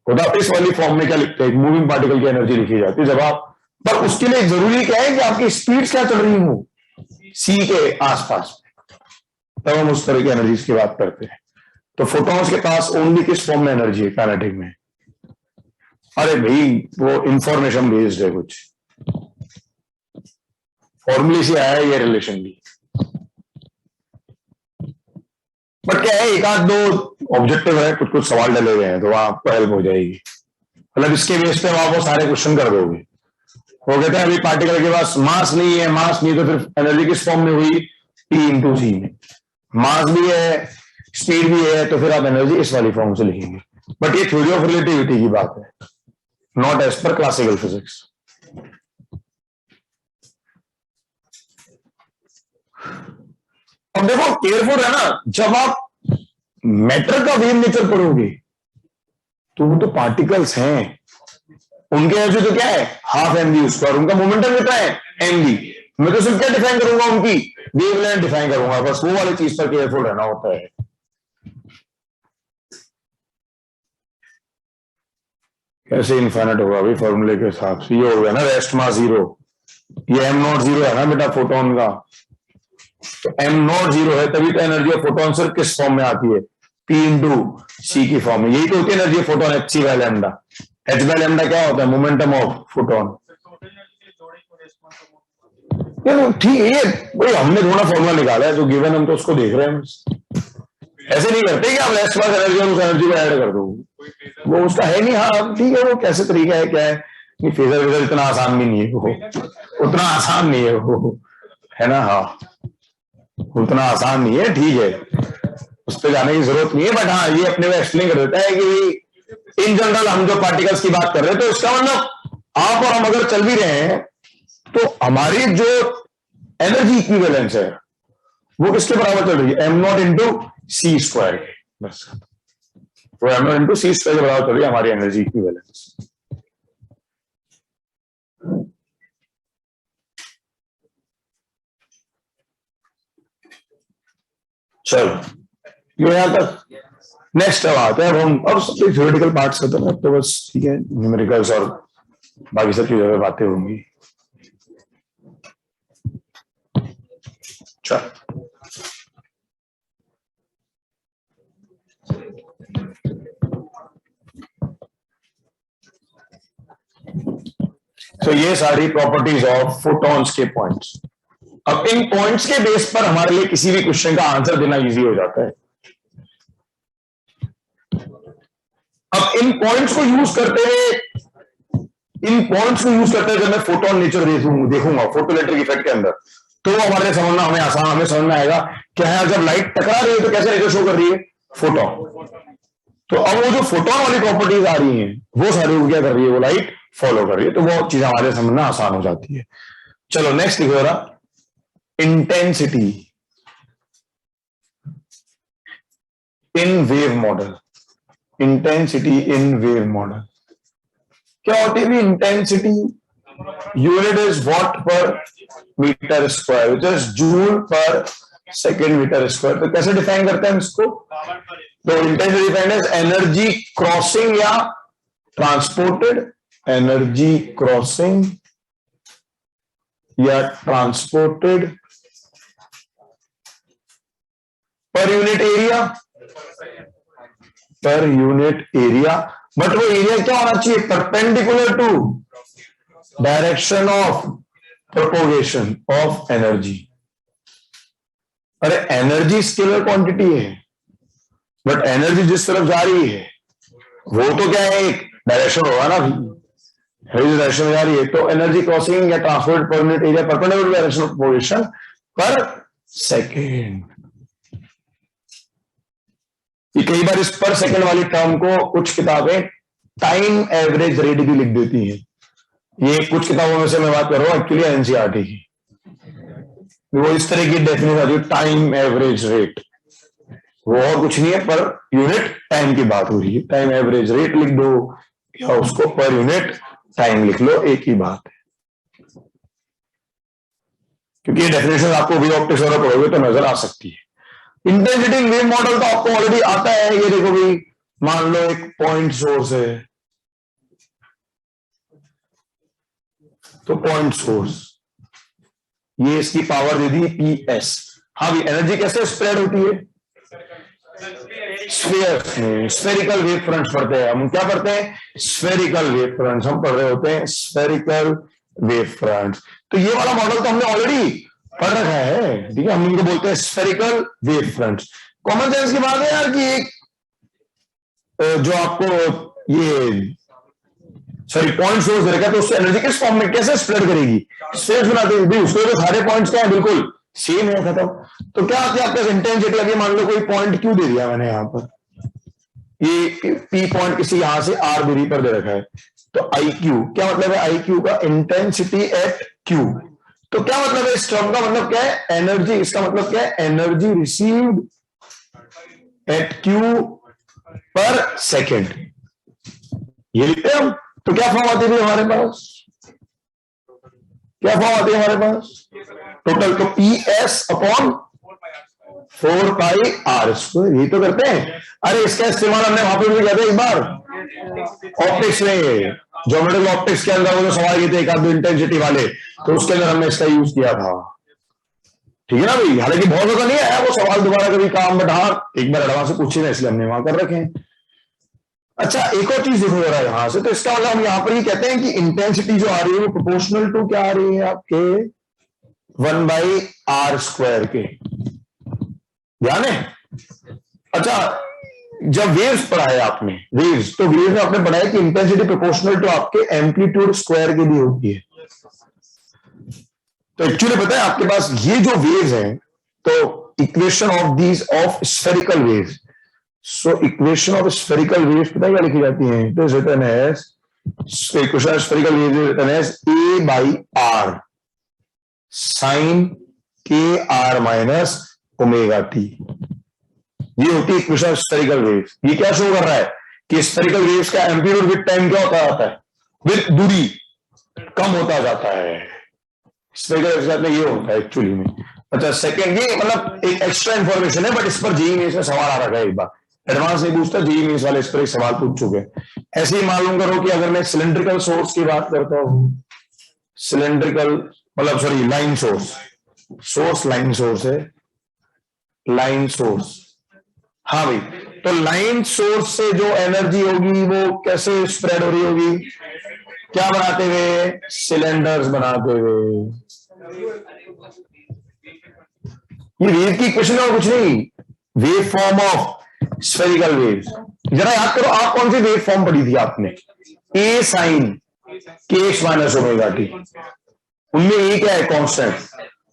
खुदा इस वाली फॉर्म में क्या लिखते हैं, मूविंग पार्टिकल की एनर्जी लिखी जाती है जब आप, पर उसके लिए जरूरी क्या है कि आपकी स्पीड क्या चल रही हो सी के आसपास, तब हम उस तरह की एनर्जी की बात करते हैं। तो फोटॉन्स के पास ओनली किस फॉर्म में एनर्जी है, काइनेटिक में। अरे भाई वो इंफॉर्मेशन बेस्ड है, कुछ फॉर्मूले से आया है ये रिलेशन भी, बट क्या है, एक आध दो ऑब्जेक्टिव है, कुछ कुछ सवाल डले हुए हैं, तो आपको हेल्प हो जाएगी। मतलब इसके बेस पे आप वो सारे क्वेश्चन कर दोगे। वो कहते हैं अभी पार्टिकल के पास मास नहीं है, मास नहीं तो फिर एनर्जी किस फॉर्म में हुई, P इंटू सी में। मास भी है, स्पीड भी है, तो फिर आप एनर्जी इस वाली फॉर्म से लिखेंगे। बट ये थ्योरी ऑफ रिलेटिविटी की बात है, नॉट एज पर क्लासिकल फिजिक्स। अब देखो केयरफुल है ना, जब आप मैटर का वेव नेचर पढ़ोगे तो वो तो पार्टिकल्स हैं, उनके एनर्जी तो क्या है, हाफ एम वी स्क्वायर, उनका मोमेंटम कितना है, एम वी। मैं तो सिर्फ क्या डिफाइन करूंगा, उनकी वेवलेंथ डिफाइन करूंगा, बस वो वाली चीज पर केयरफुल रहना होता है। कैसे इनफाइनाइट होगा भाई फॉर्मूले के हिसाब से, ये हो गया ना रेस्ट मास जीरो, ये एम नॉट जीरो है ना बेटा फोटोन का, तो एम नॉट जीरो है तभी तो एनर्जी ऑफ फोटोन सिर्फ किस फॉर्म में आती है, पी इंटू सी की फॉर्म में। यही तो होती है energy of photon, H C by lambda. H by lambda क्या होता है, मोमेंटम ऑफ फोटोन। ठीक है, भाई हमने थोड़ा फॉर्मूला निकाला है जो गिवन, हम तो उसको देख रहे हैं। ऐसे नहीं करते कि आप लेस मास एनर्जी और उस एनर्जी को ऐड कर दो, वो उसका है नहीं। हाँ ठीक है, वो कैसे तरीका है क्या है, नहीं फेजर वेजर इतना आसान भी नहीं है, वो उतना आसान नहीं है वो, है ना। हाँ उतना आसान नहीं है, ठीक है, उस पर जाने की जरूरत नहीं है। बट हाँ ये अपने को एक्सप्लेन कर देता है कि इन जनरल हम जो पार्टिकल्स की बात कर रहे हैं, तो इसका मतलब आप और हम अगर चल भी रहे हैं तो हमारी जो एनर्जी इक्विवेलेंस है वो किसके बराबर चल रही है, M not into C square के, बस वो M not into C square के बराबर चल रही है हमारी एनर्जी इक्विवेलेंस। चलो ये यहां तक। नेक्स्ट अब आते हैं, अब हम अब सब थ्योरेटिकल पार्ट्स खत्म है, तो बस ठीक है, न्यूमेरिकल्स और बाकी सब चीजों पर बातें होंगी। चल तो ये सारी प्रॉपर्टीज ऑफ फोटॉन्स के पॉइंट्स। अब इन पॉइंट्स के बेस पर हमारे लिए किसी भी क्वेश्चन का आंसर देना इजी हो जाता है। अब इन पॉइंट्स को यूज करते हुए, जब मैं फोटोन नेचर देखूंगा फोटोइलेक्ट्रिक इफेक्ट के अंदर, तो हमारे समझना हमें समझ में आएगा कि हाँ जब लाइट टकरा रही है तो कैसे नेचर शो कर रही है, फोटोन। तो अब वो जो फोटोन वाली प्रॉपर्टीज आ रही हैं वो सारी क्या कर रही है, वो लाइट फॉलो कर रही है, तो वो चीज हमारे समझना आसान हो जाती है। चलो नेक्स्ट लिखो जरा, intensity in wave model. Intensity in wave model क्या होती है? Intensity unit is watt per metre square, which is joule per second metre square. तो कैसे डिफाइन करते हैं इसको? तो intensity defined as energy crossing या ट्रांसपोर्टेड, एनर्जी क्रॉसिंग या transported per unit area, per unit area. But वो area क्या होना चाहिए? Perpendicular to direction of propagation of energy. अरे एनर्जी स्केलर क्वांटिटी है, बट एनर्जी जिस तरफ जा रही है वो तो क्या है, एक डायरेक्शन होगा ना, डायरेक्शन में जा रही है। तो एनर्जी क्रॉसिंग या ट्रांसपोर्ट पर unit area perpendicular direction of propagation पर सेकेंड। कई बार इस पर सेकंड वाली टर्म को कुछ किताबें टाइम एवरेज रेट भी लिख देती हैं। ये कुछ किताबों में से मैं बात कर रहा हूं एक्चुअली एनसीईआरटी की, वो इस तरह की डेफिनेशन आती है टाइम एवरेज रेट। वो और कुछ नहीं है, पर यूनिट टाइम की बात हो रही है। टाइम एवरेज रेट लिख दो या उसको पर यूनिट टाइम लिख लो, एक ही बात है। क्योंकि ये डेफिनेशन आपको वे ऑप्टिक्स वगैरह पढ़ोगे तो नजर आ सकती है। इंटेंसिटी इन वेव मॉडल तो आपको ऑलरेडी आता है। ये देखो भाई, मान लो एक पॉइंट सोर्स है, तो पॉइंट सोर्स, ये इसकी पावर दे दी PS। हाँ भी एनर्जी कैसे स्प्रेड होती है? स्फेरिकल वेव फ्रंट्स पढ़ते हैं हम। क्या पढ़ते हैं? स्फेरिकल वेव फ्रंट्स हम पढ़ रहे होते हैं, स्फेरिकल वेव फ्रंट्स। तो ये वाला मॉडल तो हमने ऑलरेडी पढ़ रखा है, ठीक है। हम इनको बोलते हैं spherical wave fronts. Common sense की बात है यार कि एक जो आपको ये सॉरी पॉइंट सोर्स रहेगा तो उससे एनर्जी किस फॉर्म में कैसे स्प्रेड करेगी? स्पेस बनाते हैं उसको, तो सारे पॉइंट्स क्या है, बिल्कुल सेम है, खत्म। तो क्या आती है आपके पास इंटेंसिटी? अभी मान लो कोई पॉइंट क्यू दे दिया मैंने यहां पर, ये पी पॉइंट किसी यहां से आर दूरी पर दे रखा है, तो आई क्यू क्या मतलब है? आई क्यू का इंटेंसिटी एट क्यू। तो क्या मतलब है इस टर्म का? मतलब क्या है? एनर्जी। इसका मतलब क्या है? Energy received at Q per second, ये लिखते हैं हम। तो क्या फॉर्म आती है हमारे पास? क्या फॉर्म आती है हमारे पास? टोटल तो PS upon 4 pi R square. यही तो करते हैं। अरे इसका इस्तेमाल हमने वहां पर भी किया था एक बार ऑप्टिक्स में, ज्योमेट्रिकल ऑप्टिक्स के अंदर वो जो सवाल किए थे एक आध दो इंटेंसिटी वाले, तो उसके अंदर हमने इसका यूज किया था, ठीक है ना भाई। हालांकि बहुत ज्यादा नहीं आया वो सवाल दोबारा कभी काम, बट हाँ एक बार एडवांस से पूछे ना, इसलिए हमने वहां कर रखे हैं। अच्छा एक और चीज देखो जरा यहां से, तो इसका मतलब हम यहां पर ही कहते हैं कि इंटेंसिटी जो आ रही है वो प्रोपोर्शनल टू क्या आ रही है आपके 1/r स्क्वायर के, ध्यान है। अच्छा, जब वेव्स पढ़ा है आपने, वेव्स, तो वेव्स में आपने पढ़ा है कि इंटेंसिटी प्रोपोर्शनल टू आपके एम्पलीट्यूड स्क्वायर के लिए होती है। तो एक्चुअली पता है आपके पास ये जो वेव्स हैं, तो equation of these of spherical waves, so equation of spherical waves पता है क्या लिखी जाती है? It is written as, equation of spherical waves is written as a by R sine K R minus omega T. ये होती है equation of spherical waves. ये क्या शो कर रहा है कि स्फेरिकल वेव्स का एम्पलीट्यूड विद टाइम क्या होता जाता है, विद दूरी कम होता जाता है। स्फेरिकल वेव्स में ये होता है एक्चुअली में। अच्छा, सेकंड, ये मतलब एक एक्स्ट्रा इंफॉर्मेशन है, बट इस पर जेईई मेंस में सवाल आ रखा है। एक बार एडवांस नहीं पूछता, जेईई मेंस वाले इस पर एक सवाल पूछ चुके हैं। ऐसे ही मालूम करो कि अगर मैं सिलेंड्रिकल सोर्स की बात करता हूं, सिलेंड्रिकल मतलब sorry line source, source line source है, लाइन सोर्स, हाँ भाई, तो लाइन सोर्स से जो एनर्जी होगी वो कैसे स्प्रेड हो रही होगी? क्या बनाते हुए? सिलेंडर्स बनाते हुए। ये वेव की इक्वेशन और कुछ नहीं, wave form of spherical waves. जरा याद करो, आप कौन सी वेव फॉर्म पढ़ी थी आपने? ए sign K X minus omega T. उनमें ए क्या है? कांस्टेंट।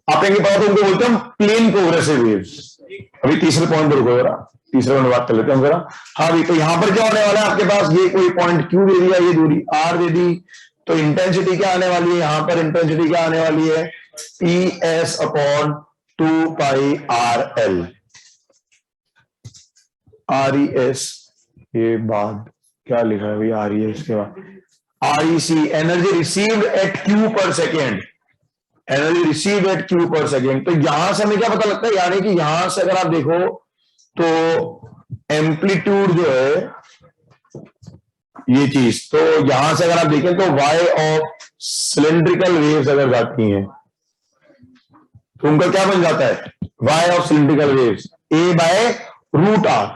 आप कहेंगे पता तो उनको बोलते हैं प्लेन प्रोग्रेसिव वेव्स। अभी तीसरे पॉइंट पर रुको जरा, तीसरे पॉइंट बात कर लेते हैं जरा। हाँ भाई, तो यहां पर क्या होने वाला है आपके पास? ये कोई पॉइंट क्यू दे दिया, ये दूरी आर दे दी, तो इंटेंसिटी क्या आने वाली है? यहां पर इंटेंसिटी क्या आने वाली है? P S upon 2 pi R L. R E S ये बाद क्या लिखा है भाई? आर ई एस के बाद R E C, energy received at Q per second, energy received at Q per second. तो यहां से हमें क्या पता लगता है? यानी कि यहां से अगर आप देखो तो एम्पलीट्यूड जो है ये चीज, तो यहां से अगर आप देखें तो वाई ऑफ सिलेंड्रिकल वेव्स अगर जाती हैं तो उनका क्या बन जाता है? Y of cylindrical waves A by root R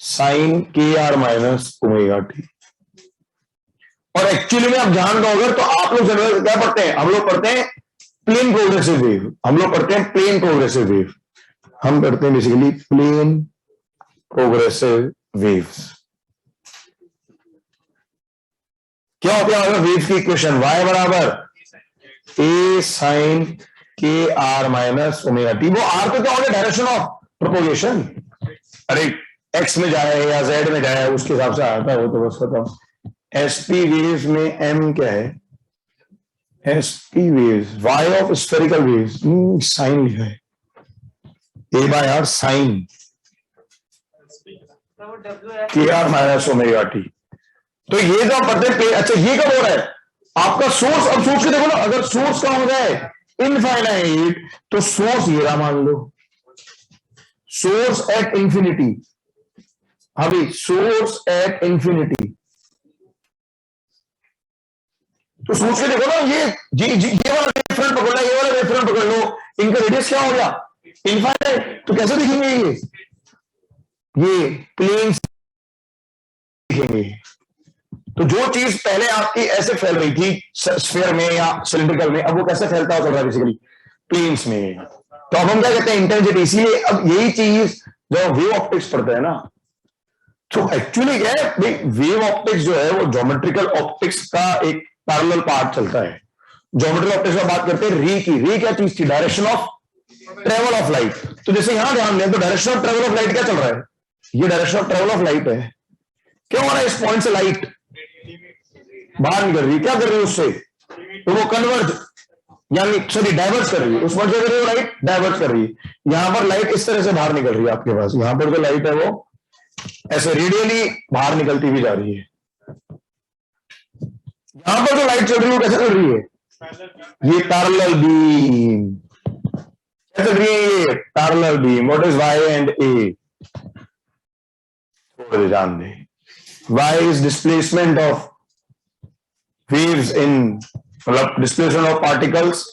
sine K R minus omega T. और एक्चुअली में आप ध्यान दो अगर, तो आप लोग जनरल क्या पढ़ते हैं? हम लोग पढ़ते हैं प्लेन प्रोग्रेसिव वेव, हम लोग पढ़ते हैं प्लेन प्रोग्रेसिव वेव, हम करते हैं बेसिकली प्लेन प्रोग्रेसिव वेव्स। क्या होता है वेव की इक्वेशन? y बराबर ए sign K R minus omega T. वो आर तो क्या हो गया? Direction of propagation. अरे x में जाए या z में जाए उसके हिसाब से आता है वो, तो बस खत्म। एसपी वेव्स में m क्या है? SP waves y of spherical waves, sine लिखा है, A by R sine K R minus omega T. तो ये जो आप पढ़ते हैं, अच्छा ये कब हो रहा है आपका सोर्स? अब सोच के देखो ना, अगर सोर्स का हो जाए इनफाइनाइट तो सोर्स ये रहा मान लो, सोर्स एट इंफिनिटी। अभी सोर्स एट इंफिनिटी, तो सोच के देखो ना, ये वाला वेवफ्रंट पकड़ लो, ये वाला वेवफ्रंट पकड़ लो, इनका रेडियस क्या हो गया? इनफाइनाइट। तो कैसे दिखेंगे ये प्लेन दिखेंगे। तो जो चीज पहले आपकी ऐसे फैल रही थी स्फीयर में या सिलिंड्रिकल में, अब वो कैसे फैलता हुआ चल रहा है? बेसिकली प्लेन्स में। तो अब हम क्या कहते हैं? इंटेंसिटी। इसीलिए अब यही चीज जब वेव ऑप्टिक्स पढ़ते हैं ना, तो एक्चुअली क्या है, वेव ऑप्टिक्स जो है वो ज्योमेट्रिकल ऑप्टिक्स का एक पैरेलल पार्ट चलता है। ज्योमेट्रिकल ऑप्टिक्स में बात करते हैं रे की। रे क्या चीज थी? Direction of travel of light. तो जैसे यहां ध्यान दें तो direction of travel of light क्या चल रहा है? ये direction of travel of light है। क्या हो रहा है? इस पॉइंट से लाइट बाहर निकल रही है, क्या कर रही है उससे? तो वो कन्वर्ज यानी सॉरी डाइवर्स कर रही है, उस पॉइंट से कर रही है लाइट डाइवर्स कर रही है। यहां पर लाइट इस तरह से बाहर निकल रही है आपके पास, यहां पर जो लाइट है वो ऐसे रेडियली बाहर निकलती हुई जा रही है। यहां पर जो लाइट चल रही है वो कैसे चल रही है? ये पैरेलल बीम। कैसे चल रही है? ये parallel beam. What is y and a? थोड़े ध्यान दें। y is displacement of waves in, मतलब डिस्प्लेसमेंट ऑफ पार्टिकल्स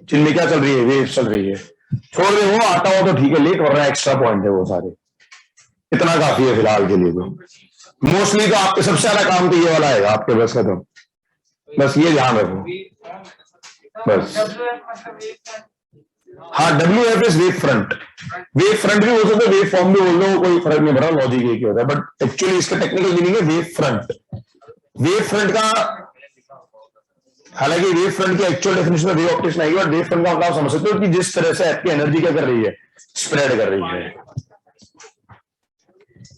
जिनमें क्या चल रही है? वेव्स चल रही है। छोड़ दे वो, आता हो तो ठीक है, लेट हो रहा है, एक्स्ट्रा पॉइंट है वो सारे, इतना काफी है फिलहाल के लिए। तो मोस्टली तो आपके सबसे ज्यादा काम तो ये वाला है आपके बस का, तो बस ये ध्यान रखो बस। हाँ, WF is wave front. Wave front भी बोल सकते हो, वेव फॉर्म भी बोल दो, कोई फर्क नहीं पड़ रहा, लॉजिक एक ही होता है, बट एक्चुअली इसका टेक्निकल मीनिंग है वेव फ्रंट। वेव फ्रंट का, हालांकि वेव फ्रंट की एक्चुअल डेफिनेशन में वेव ऑप्टिक्स नहीं है, बट वेव फ्रंट का आप समझ सकते हो कि जिस तरह से आपकी एनर्जी क्या कर रही है, स्प्रेड कर रही है।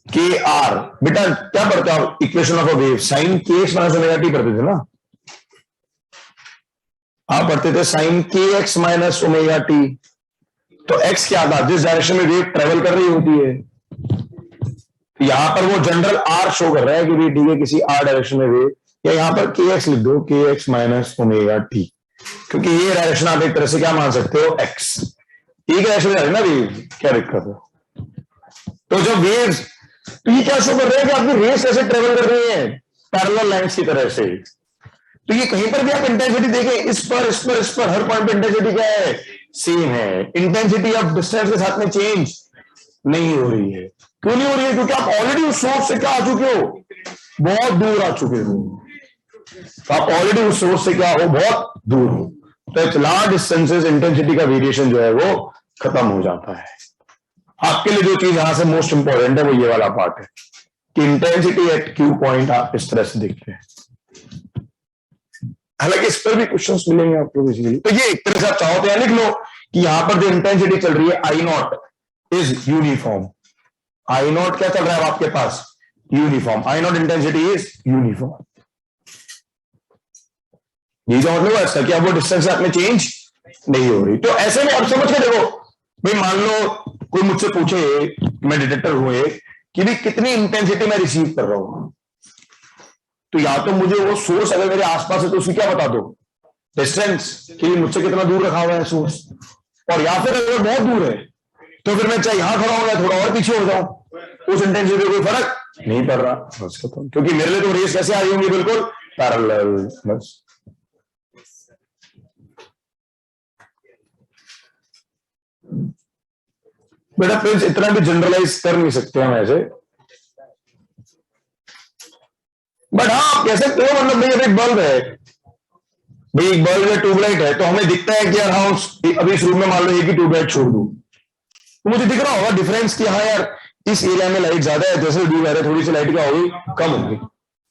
के आर, बेटा क्या पढ़ते हो equation of a wave, sine K X minus omega T पढ़ते थे ना, आप पढ़ते थे sine K X minus omega T. तो एक्स क्या था, जिस डायरेक्शन में वेव ट्रेवल कर रही होती है। यहां पर वो जनरल आर शो कर रहा है कि भी ठीक है, किसी आर डायरेक्शन में वेव, या यहां पर के एक्स लिख दो, के एक्स माइनस ओमेगा टी, क्योंकि ये डायरेक्शन आप एक तरह से क्या मान सकते हो, एक्स, एक डायरेक्शन में ना वेव, क्या दिक्कत है। तो जब वेव, तो ये क्या शो कर रहे हैं कि आपकी रेस कैसे ट्रेवल कर रही है, पैरेलल लाइंस की तरह से। तो ये कहीं पर भी आप इंटेंसिटी देखें, इस पर हर पॉइंट पे इंटेंसिटी क्या है, सेम है। इंटेंसिटी ऑफ डिस्टेंस के साथ में चेंज नहीं हो रही है। क्यों नहीं हो रही है, क्योंकि आप ऑलरेडी उस सोर्स से क्या आ चुके हो, बहुत दूर आ चुके हो। तो आप ऑलरेडी उस सोर्स से क्या हो, बहुत दूर हो। तो लार्ज डिस्टेंसेस इंटेंसिटी का वेरिएशन जो है वो खत्म हो जाता है। आपके लिए जो चीज यहां से मोस्ट इंपॉर्टेंट है वो ये वाला पार्ट है कि इंटेंसिटी एट क्यू पॉइंट आप इस तरह से देखते हैं। हालांकि इस पर भी क्वेश्चंस मिलेंगे आपको बेसिकली। तो ये एक तरह से आप चाहो तो यहां लिख लो कि यहां पर जो इंटेंसिटी चल रही है I not is uniform. I not क्या चल रहा है आपके पास, uniform. I not intensity is uniform. ये जो मतलब है इसका, क्या वो डिस्टेंस में चेंज नहीं हो रही। तो ऐसे में आप समझ के देखो भाई, मान लो कोई मुझसे पूछे, मैं डिटेक्टर हुए कि भी कितनी इंटेंसिटी मैं रिसीव कर रहा हूं, तो या तो मुझे वो सोर्स अगर मेरे आसपास है तो उसकी क्या बता दो, डिस्टेंस, कि मुझसे कितना दूर रखा हुआ है सोर्स, और या फिर अगर बहुत दूर है तो फिर मैं चाहे यहां खड़ा हूं या थोड़ा और पीछे हो जाऊं, उस इंटेंसिटी कोई फर्क नहीं पड़ रहा, बस खत्म। क्योंकि मेरे लिए तो रेस कैसे आ रही होंगी, बिल्कुल पैरेलल। बस बेटा प्रिंस इतना भी जनरलाइज कर नहीं सकते हम ऐसे, बट हाँ आप कह सकते हो, मतलब भाई एक बल्ब है, भाई एक बल्ब है, ट्यूबलाइट है, तो हमें दिखता है कि यार हाँ अभी इस रूम में मान लो एक ही ट्यूबलाइट छोड़ दूं तो मुझे दिख रहा होगा डिफरेंस कि हाँ यार इस एरिया में लाइट ज्यादा है, जैसे दूर है थोड़ी सी लाइट क्या होगी, कम होगी।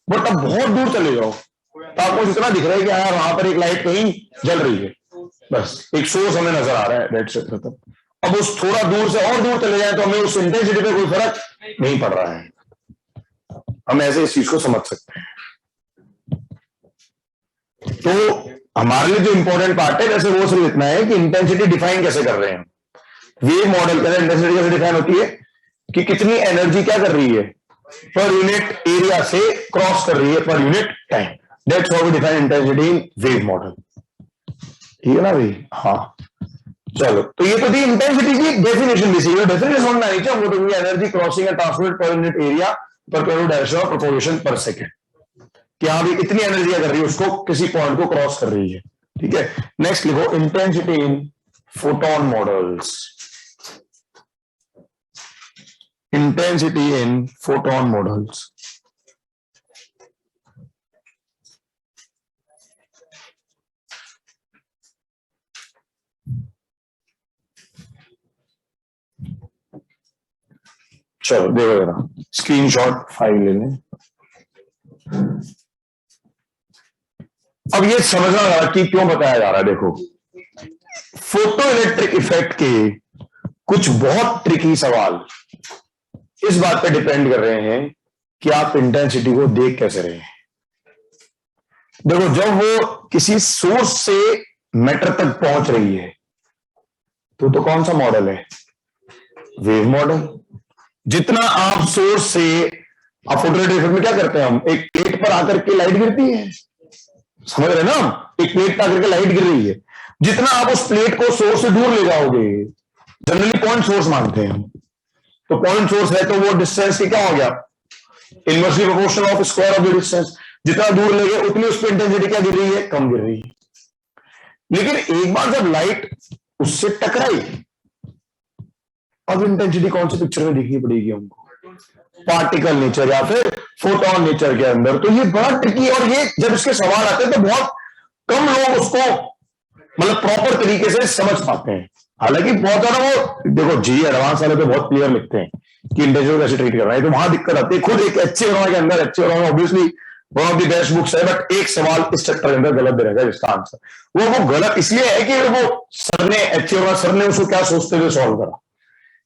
बट अब बहुत दूर चले जाओ तो आपको इतना दिख रहा है कि यार वहां पर एक लाइट कहीं जल रही है, बस एक सोर्स हमें नजर आ रहा है, डेट से खत्म। अब उस थोड़ा दूर से और दूर चले जाए तो हमें उस इंटेंसिटी पे कोई फर्क नहीं पड़ रहा है। हम ऐसे इस चीज को समझ सकते हैं। तो हमारे लिए जो इंपॉर्टेंट पार्ट है वैसे वो सिर्फ इतना है कि इंटेंसिटी डिफाइन कैसे कर रहे हैं। वेव मॉडल के अंदर इंटेंसिटी कैसे डिफाइन होती है कि कितनी एनर्जी क्या कर रही है, पर यूनिट एरिया से क्रॉस कर रही है, per unit time. That's how we define intensity in wave model. ठीक है ना भाई, हाँ चलो। तो ये तो थी इंटेंसिटी की डेफिनेशन। बेसिकली डेफिनेशन होना नहीं चाहिए, वो तो एनर्जी क्रॉसिंग एंड ट्रांसमिट पर यूनिट एरिया पर डायरेक्शन ऑफ प्रोपगेशन पर सेकंड, कि हाँ भी इतनी एनर्जी कर रही है, उसको किसी पॉइंट को क्रॉस कर रही है। ठीक है, नेक्स्ट लिखो intensity in photon models. Intensity in photon models. चलो देखो जरा, स्क्रीनशॉट फाइल ले लें। अब ये समझना रहा कि क्यों बताया जा रहा है। देखो, फोटो इलेक्ट्रिक इफेक्ट के कुछ बहुत ट्रिकी सवाल इस बात पे डिपेंड कर रहे हैं कि आप इंटेंसिटी को देख कैसे रहे हैं। देखो, जब वो किसी सोर्स से मैटर तक पहुंच रही है तो कौन सा मॉडल है, वेव मॉडल। जितना आप सोर्स से, आप फोटो इलेक्ट्रिक इफेक्ट में क्या करते हैं, हम एक प्लेट पर आकर के लाइट गिरती है, समझ रहे ना, एक प्लेट पर आकर के लाइट गिर रही है, जितना आप उस प्लेट को सोर्स से दूर ले जाओगे, जनरली पॉइंट सोर्स मानते हैं हम, तो पॉइंट सोर्स है तो वो डिस्टेंस की क्या हो गया, inversely proportional of square of the distance. जितना दूर ले गए उतनी उस पर इंटेंसिटी क्या गिर रही है, कम गिर रही है। लेकिन एक बार जब लाइट उससे टकराई, अब इंटेंसिटी कौन सी पिक्चर में दिखनी पड़ेगी हमको, पार्टिकल नेचर या फिर फोटोन नेचर के अंदर। तो ये बड़ा ट्रिकी, और ये जब इसके सवाल आते हैं तो बहुत कम लोग उसको मतलब प्रॉपर तरीके से समझ पाते हैं। हालांकि बहुत ज्यादा वो देखो जी एडवांस वाले तो बहुत क्लियर लिखते हैं कि इंटीजर को कैसे ट्रीट करना है, तो वहां दिक्कत आती है। खुद एक एचसी वर्मा के अंदर, HC Verma obviously one of the best books है, बट एक सवाल इस चैप्टर के अंदर गलत दे रखा है इसका आंसर। वो गलत इसलिए है कि वो सर ने, एचसी वर्मा सर ने उसको क्या सोचते हुए सॉल्व करा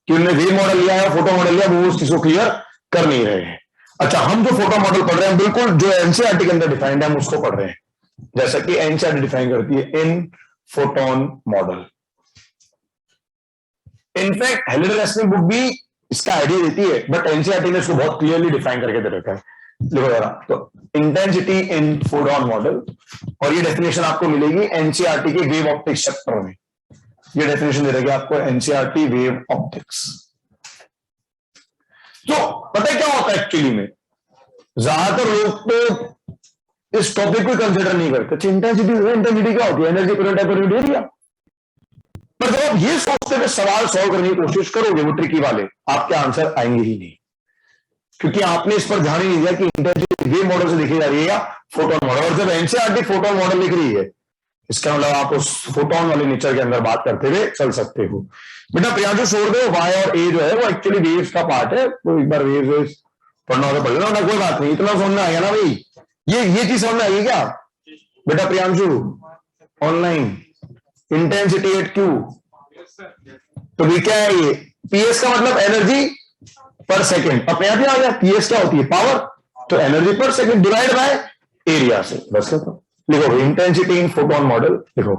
कि उन्होंने वेव मॉडल लिया है, फोटो मॉडल लिया, वो उस चीज को क्लियर कर नहीं रहे हैं। अच्छा, हम जो फोटो मॉडल पढ़ रहे हैं बिल्कुल जो एनसीईआरटी के अंदर डिफाइंड है हम उसको पढ़ रहे हैं, जैसा कि एनसीईआरटी डिफाइन करती है इन फोटोन मॉडल। इनफैक्ट हेलिडरसन बुक भी इसका आइडिया देती है, बट एनसीईआरटी ने इसको बहुत क्लियरली डिफाइन करके दे रखा है। देखो जरा, तो इंटेंसिटी इन फोटोन मॉडल, और ये डेफिनेशन आपको मिलेगी एनसीईआरटी के वेव ऑप्टिक्स चैप्टर में। ये डेफिनेशन दे रखी है आपको एनसीईआरटी वेव ऑप्टिक्स। तो पता है क्या होता है एक्चुअली में, ज्यादातर लोग तो इस टॉपिक को कंसिडर नहीं करते। इंटेंसिटी क्या होती है? एनर्जी पर टाइम पर एरिया। पर जब आप ये सोचते हुए सवाल सॉल्व करने की कोशिश करोगे वो ट्रिकी वाले, आपके आंसर आएंगे ही नहीं, क्योंकि आपने इस पर ध्यान ही नहीं दिया कि इंटेंसिटी वेव मॉडल से लिखी जा रही है या फोटोन मॉडल। और जब एनसीईआरटी फोटोन मॉडल लिख रही है, इसका मतलब आप उस फोटोन वाले नेचर के अंदर बात करते हुए चल सकते हो। बेटा प्रियांशु छोड़ दो, वाई और ए जो है वो एक्चुअली वेव्स का पार्ट है, तो एक बार वेव्स पढ़ना होगा पढ़ लेना, कोई बात नहीं। इतना समझ में आएगा ना भाई, ये चीज समझ में आएगी क्या बेटा Priyanshu? Online intensity at Q, तो भी क्या है ये? पीएस का मतलब एनर्जी पर सेकेंड। अपने आप ही आ गया, पीएस क्या होती है? पावर। तो एनर्जी पर सेकेंड डिवाइड बाय एरिया से, बस तो लिखो इंटेंसिटी इन फोटोन मॉडल लिखो।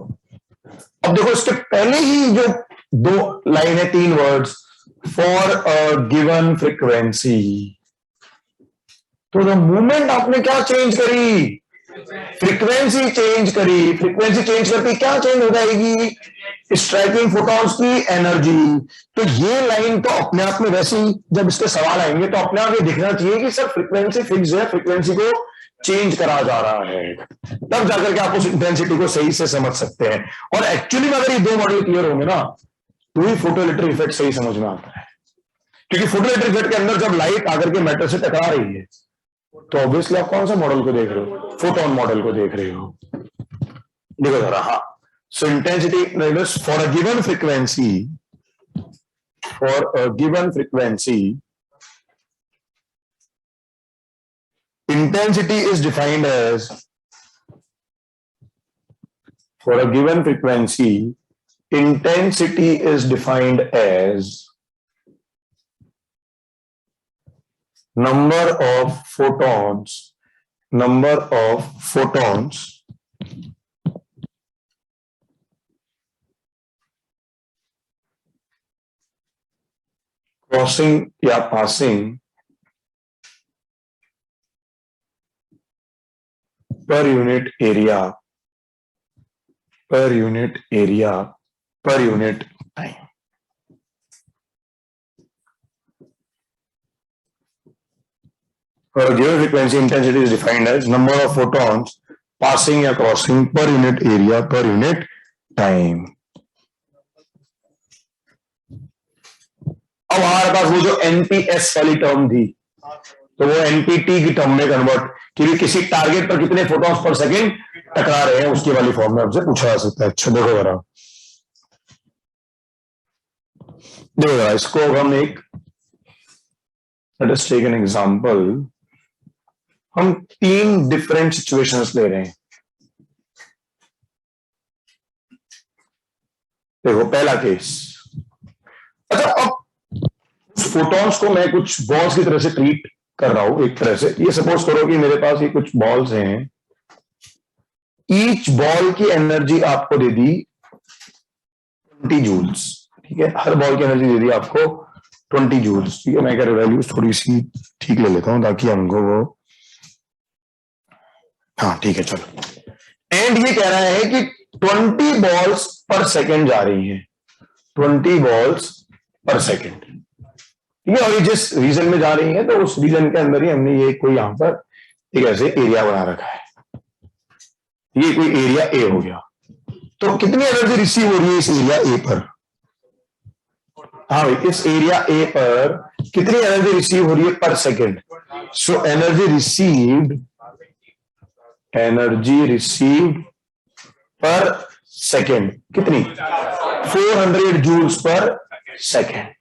अब देखो इसके पहले ही जो दो लाइन है, तीन words, for a given frequency. तो द मोमेंट आपने क्या चेंज करी? फ्रीक्वेंसी चेंज करी। फ्रीक्वेंसी चेंज करके क्या चेंज हो जाएगी? स्ट्राइकिंग फोटॉन्स की एनर्जी। तो ये लाइन तो अपने आप में, वैसे ही जब इसके सवाल आएंगे तो अपने आप ये दिखना चाहिए कि सर फ्रीक्वेंसी फिक्स है, फ्रीक्वेंसी को चेंज करा जा रहा है, तब जाकर के आप उस इंटेंसिटी को सही से समझ सकते हैं। और एक्चुअली में अगर ये दो मॉडल क्लियर होंगे ना, तो ही फोटो इलेक्ट्रिक इफेक्ट सही समझ में आता है। क्योंकि फोटो इलेक्ट्रिक इफेक्ट के अंदर जब लाइट आकर के मैटर से टकरा रही है, तो ऑब्वियसली आप कौन सा मॉडल को देख रहे हो? फोटोन मॉडल को देख रहे हो। देखो जरा, हाँ, सो intensity for a given frequency, for a given frequency intensity is defined as, for a given frequency, intensity is defined as number of photons crossing या passing per unit area per unit time. For a given frequency, intensity is defined as number of photons passing या crossing per unit area per unit time. अब हमारे पास वो जो NPS वाली term थी, तो वो एनपीटी की टर्म में कन्वर्ट, कि किसी टारगेट पर कितने फोटॉन्स पर सेकंड टकरा रहे हैं, उसकी वाली फॉर्म में आपसे पूछा जा सकता है। अच्छा देखो जरा, इसको हम एक, let us take an example. हम तीन डिफरेंट सिचुएशंस ले रहे हैं। देखो पहला केस, अच्छा अब उस फोटॉन्स को मैं कुछ बॉल्स की तरह से ट्रीट कर रहा हूं। एक तरह से ये सपोज करो कि मेरे पास ये कुछ बॉल्स हैं, ईच बॉल की एनर्जी आपको दे दी 20 जूल्स, ठीक है? हर बॉल की एनर्जी दे दी आपको 20 जूल्स, ठीक है? मैं क्या वैल्यूज थोड़ी सी ठीक ले लेता हूं ताकि हमको वो, हाँ ठीक है चलो। एंड ये कह रहा है कि 20 बॉल्स पर सेकेंड जा रही हैं, 20 बॉल्स पर सेकेंड, ठीक है? और ये जिस रीजन में जा रही है, तो उस रीजन के अंदर ही हमने ये कोई यहां पर एक ऐसे एरिया बना रखा है, ये कोई एरिया ए हो गया। तो कितनी एनर्जी रिसीव हो रही है इस एरिया ए पर? हाँ भाई, इस एरिया ए पर कितनी एनर्जी रिसीव हो रही है पर second? So energy received per second. कितनी? 400 जूल्स पर सेकेंड।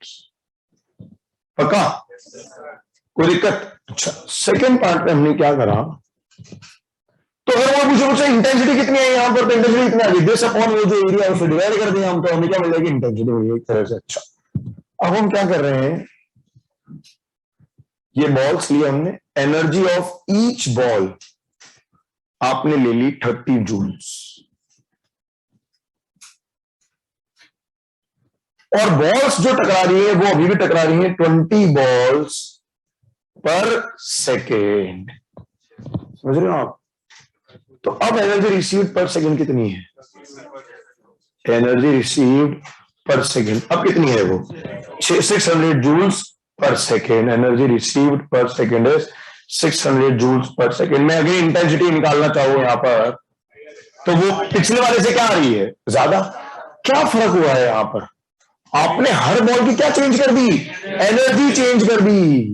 पक्का? कोई दिक्कत? अच्छा, सेकेंड पार्ट में हमने क्या करा, तो अगर वो पूछे मुझसे इंटेंसिटी कितनी है यहाँ पर, तो इंटेंसिटी कितनी आ गई, बेस अपॉन वो जो एरिया है उसको डिवाइड कर दिया हम, तो हमें क्या मिल जाएगी, इंटेंसिटी मिल गई एक तरह से। अच्छा, अब हम क्या कर रहे हैं, ये बॉल्स लिए हमने, एनर्जी ऑफ ईच बॉल आपने ले ली 30 जूल्स, और बॉल्स जो टकरा रही है वो अभी भी टकरा रही है 20 बॉल्स पर सेकेंड। समझ रहे हो आप? तो अब एनर्जी रिसीव्ड पर सेकेंड कितनी है, एनर्जी रिसीव्ड पर सेकेंड अब कितनी है वो, 600 joules per second. Energy received per second है 600 जूल्स पर सेकेंड। मैं अगर इंटेंसिटी निकालना चाहूं यहां पर, तो वो पिछले वाले से क्या आ रही है, ज्यादा। क्या फर्क हुआ है यहां पर, आपने हर बॉल की क्या चेंज कर दी, एनर्जी चेंज कर दी।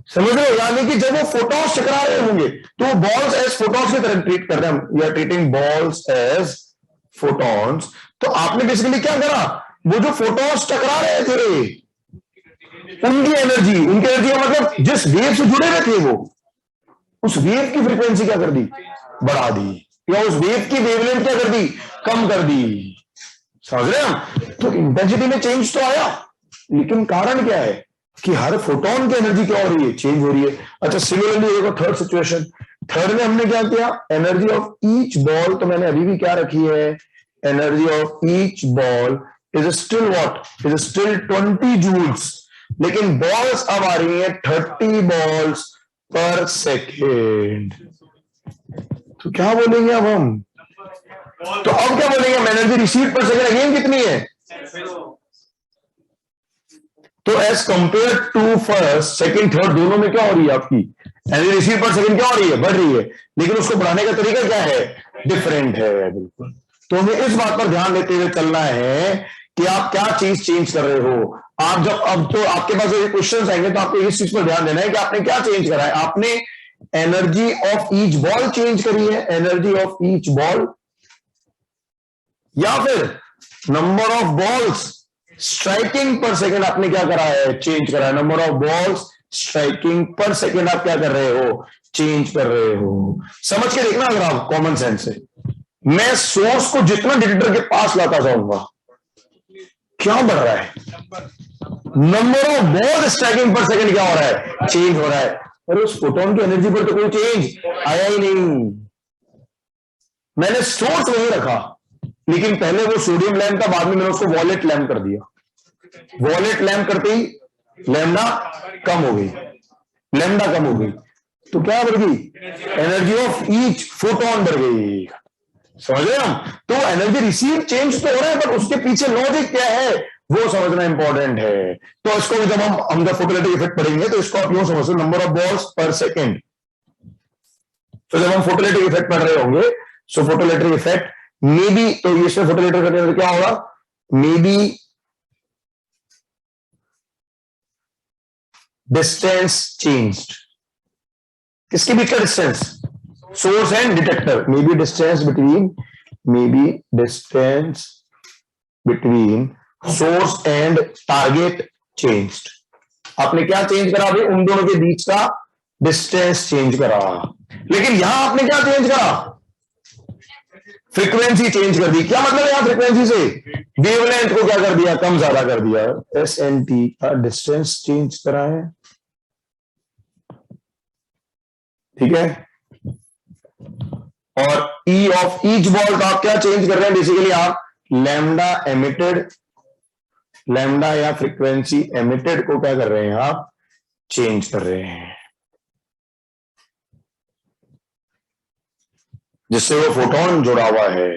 समझ रहे हो? यानी कि जब वो फोटॉन्स टकरा रहे होंगे तो वो बॉल्स एज फोटॉन्स की तरह ट्रीट कर रहे हैं, we are treating balls as photons. तो आपने बेसिकली क्या करा, वो जो फोटॉन्स टकरा रहे थे उनकी एनर्जी, उनकी एनर्जी का मतलब जिस वेव से जुड़े हुए थे वो, उस वेव की फ्रीक्वेंसी क्या कर दी, बढ़ा दी, या उस वेव की वेवलेंथ क्या कर दी, कम कर दी। समझ रहे हैं हम? तो इंटेंसिटी में चेंज तो आया, लेकिन कारण क्या है कि हर फोटोन की एनर्जी क्या हो रही है, चेंज हो रही है। अच्छा, सिमिलरली देखो थर्ड सिचुएशन, थर्ड में हमने क्या किया, एनर्जी ऑफ ईच बॉल, तो मैंने अभी भी क्या रखी है, energy of each ball is still what, is still 20 joules, लेकिन बॉल्स अब आ रही है 30 बॉल्स पर सेकेंड। तो क्या बोलेंगे अब हम, तो अब क्या बोलेंगे, energy receive per second again कितनी है, तो as compare to first, second, third दोनों में क्या हो रही है आपकी एनर्जी रिसीव पर सेकंड क्या हो रही है, बढ़ रही है, लेकिन उसको बढ़ाने का तरीका क्या है, डिफरेंट है। बिल्कुल, तो हमें इस बात पर ध्यान देते हुए चलना है कि आप क्या चीज चेंज कर रहे हो। आप जब अब तो आपके पास जो क्वेश्चंस आएंगे तो आपको इस चीज पर ध्यान देना है कि आपने क्या चेंज करा है। आपने energy of each ball change करी है, एनर्जी ऑफ ईच बॉल, या फिर नंबर ऑफ बॉल्स स्ट्राइकिंग पर सेकेंड आपने क्या करा है, चेंज करा है। नंबर ऑफ बॉल्स स्ट्राइकिंग पर सेकेंड आप क्या कर रहे हो, चेंज कर रहे हो। समझ के देखना, अगर आप कॉमन सेंस से, मैं सोर्स को जितना डिटेक्टर के पास लाता जाऊंगा क्या बढ़ रहा है, नंबर ऑफ बॉल स्ट्राइकिंग पर सेकेंड क्या हो रहा है, चेंज हो रहा है। और उस फोटोन की एनर्जी पर तो कोई चेंज आया ही नहीं, मैंने सोर्स वही रखा, लेकिन पहले वो सोडियम लैम्प था, बाद में मैंने उसको वॉलेट लैम्प कर दिया। वॉलेट लैम्प करते ही लैम्डा कम हो गई, लैम्डा कम हो गई, तो क्या बढ़ गई, एनर्जी ऑफ ईच फोटोन बढ़ गई। समझ रहे हम? तो एनर्जी रिसीव चेंज तो हो रहा है, पर उसके पीछे लॉजिक क्या है वो समझना इंपॉर्टेंट है। तो इसको जब हम जब फोटोइलेक्ट्रिक इफेक्ट पढ़ेंगे तो इसको आप यूं समझो, नंबर ऑफ बॉल्स पर सेकेंड। तो जब हम फोटोइलेक्ट्रिक इफेक्ट पढ़ रहे होंगे, सो फोटोइलेक्ट्रिक इफेक्ट मे बी, तो इसमें फोटोइलेक्ट्रिक करने में क्या होगा, मे बी डिस्टेंस चेंज्ड, किसके बीच का distance, source and detector, may be distance between source and target changed. आपने क्या चेंज करा भाई, उन दोनों के बीच का डिस्टेंस चेंज करा, लेकिन यहां आपने क्या चेंज करा, फ्रीक्वेंसी चेंज कर दी। क्या मतलब यहां फ्रीक्वेंसी से, वेवलेंथ को क्या कर दिया, कम ज्यादा कर दिया। एस एन टी का डिस्टेंस चेंज करा है, ठीक है। और ई ऑफ ईच बॉल का आप क्या चेंज कर रहे हैं, बेसिकली आप लैम्डा एमिटेड, लैम्डा या फ्रीक्वेंसी एमिटेड को क्या कर रहे हैं, आप चेंज कर रहे हैं, जिससे वो फोटोन जुड़ा हुआ है।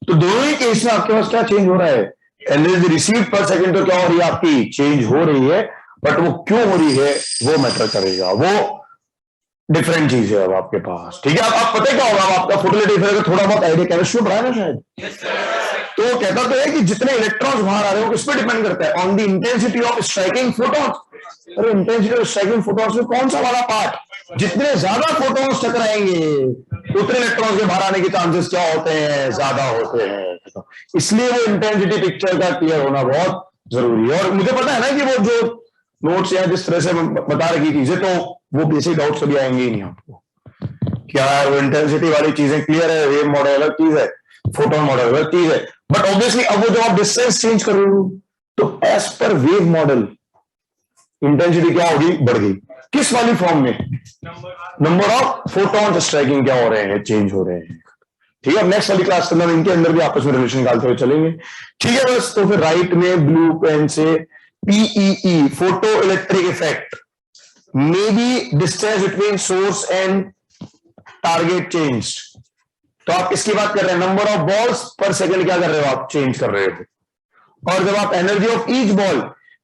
तो दोनों ही केस में आपके पास क्या चेंज हो रहा है, एनर्जी रिसीव पर सेकेंड तो क्या हो रही है आपकी, चेंज हो रही है, बट वो क्यों हो रही है वो मैटर करेगा, वो डिफरेंट चीज है अब आपके पास, ठीक है। आप पता क्या होगा, आपका फोटोइलेक्ट्रिक इफेक्ट थोड़ा बहुत आइडिया केमिस्ट्री में पढ़ा है ना शायद, तो वो कहता तो है कि जितने इलेक्ट्रॉन्स बाहर आ रहे हो किस पे डिपेंड करता है, on the intensity of striking photons. अरे इंटेंसिटी ऑफ स्ट्राइकिंग फोटॉन्स में कौन सा वाला पार्ट, जितने ज्यादा फोटॉन्स टकराएंगे उतने इलेक्ट्रॉन्स के बाहर आने के चांसेस क्या होते हैं, ज्यादा होते हैं। इसलिए वो इंटेंसिटी पिक्चर का क्लियर होना बहुत जरूरी है। और मुझे पता है ना कि वो जो नोट्स या जिस तरह से बता रखी चीजें, तो वो बेसिक डाउट्स कभी आएंगे ही नहीं आपको। क्या है वो इंटेंसिटी वाली चीजें क्लियर है, वेव मॉडल अलग चीज है, फोटोन मॉडल अलग चीज है। बट ऑब्वियसली अब वो जब आप डिस्टेंस चेंज कर रहे हो तो as per wave model intensity क्या होगी, बढ़ गई। किस वाली फॉर्म में, नंबर ऑफ फोटॉन स्ट्राइकिंग क्या हो रहे हैं, चेंज हो रहे हैं। ठीक है, नेक्स्ट वाली क्लास के अंदर इनके अंदर भी आपस में रिलेशन निकालते हुए चलेंगे। ठीक है, बस तो फिर राइट में ब्लू पेन से PEE, photo electric effect, may be distance between source and target change. तो आप किसकी बात कर रहे हैं, नंबर ऑफ बॉल्स पर सेकंड क्या कर रहे हो आप, चेंज कर रहे हो। और जब आप एनर्जी ऑफ ईच बॉल,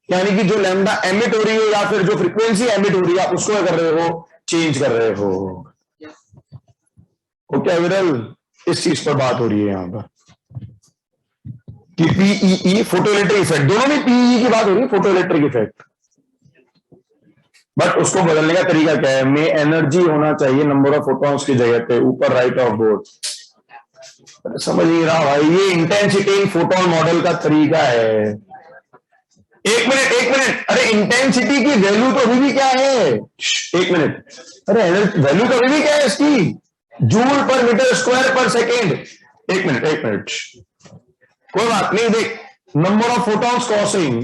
यानी कि जो लैम्डा एमिट हो रही है या फिर जो फ्रीक्वेंसी एमिट हो रही है, आप उसको क्या कर रहे हो, चेंज कर रहे हो। ओके विरल, इस चीज पर बात हो रही है यहां पर कि पीईई, फोटो इलेक्ट्रिक इफेक्ट, दोनों में पीईई की बात हो रही है, फोटो इलेक्ट्रिक इफेक्ट। बट उसको बदलने का तरीका क्या है, में एनर्जी होना चाहिए नंबर ऑफ फोटॉन्स की जगह पे ऊपर राइट ऑफ बोर्ड। समझ नहीं रहा भाई, ये इंटेंसिटी इन फोटोन मॉडल का तरीका है। एक मिनट, अरे इंटेंसिटी की वैल्यू तो अभी भी क्या है, एक मिनट, अरे वैल्यू तो अभी भी क्या है इसकी, जूल पर मीटर स्क्वायर पर सेकेंड। एक मिनट, कोई बात नहीं, देख नंबर ऑफ फोटॉन्स क्रॉसिंग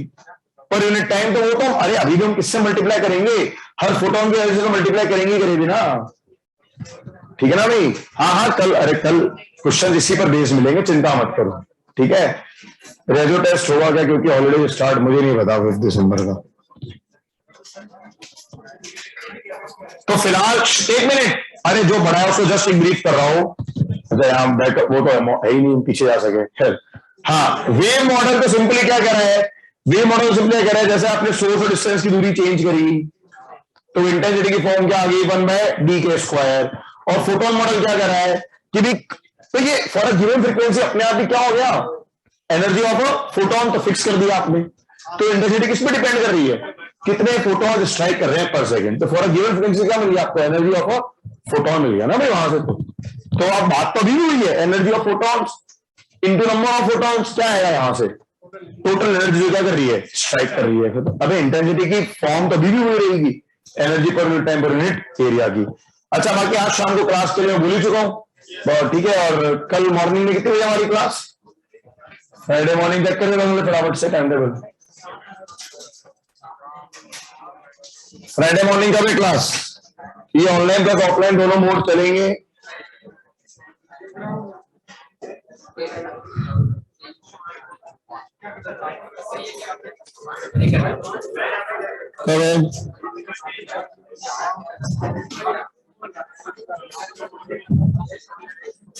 पर यूनिट टाइम, तो वो तो अरे अभी भी हम किससे मल्टीप्लाई करेंगे, हर फोटोन की वजह से मल्टीप्लाई करेंगे ना। ठीक है ना भाई, हाँ कल, अरे कल क्वेश्चन इसी पर बेस मिलेंगे, चिंता मत करो। ठीक है, रेजो टेस्ट होगा क्या, क्योंकि हॉलीडे स्टार्ट मुझे नहीं पता 5 दिसंबर का। तो फिलहाल एक मिनट, अरे जो बड़ा है उसको जस्ट एक ब्रीफ कर रहा हूं। अच्छा यहाँ बैक, वो तो है ही नहीं, पीछे जा सके। हाँ, वेव मॉडल तो सिंपली क्या कह रहा है, वेव मॉडल सिंपली कह रहा है जैसे आपने सोर्स और डिस्टेंस की दूरी चेंज करी तो इंटेंसिटी की फॉर्म क्या आ गई, 1/d²। और फोटोन मॉडल क्या कह रहा है कि भी, तो ये फॉर अ गिवन फ्रीक्वेंसी अपने आप ही क्या हो गया, एनर्जी ऑफ अ फोटोन तो फिक्स कर दिया आपने। तो इंटेंसिटी किस पे डिपेंड कर रही है, कितने फोटोन स्ट्राइक कर रहे हैं पर सेकंड। तो फॉर अ गिवन फ्रीक्वेंसी क्या मिल गया आपको, एनर्जी ऑफ अ फोटोन मिल गया ना भाई वहां से। तो आप बात तो अभी भी हुई है, energy of photons into number of photons क्या है यहां से, टोटल एनर्जी जो क्या कर रही है, स्ट्राइक कर रही है। तो अबे इंटेंसिटी की फॉर्म तो अभी भी हुई रहेगी, एनर्जी पर यूनिट टाइम पर यूनिट एरिया की। अच्छा, बाकी आज शाम को क्लास के लिए मैं भूल ही चुका हूँ, ठीक है। और कल मॉर्निंग में कितनी बजे हमारी क्लास, फ्राइडे मॉर्निंग चेक करें हम फटाफट से टाइम टेबल। फ्राइडे मॉर्निंग का भी क्लास, ये ऑनलाइन प्लस ऑफलाइन दोनों मोड चलेंगे।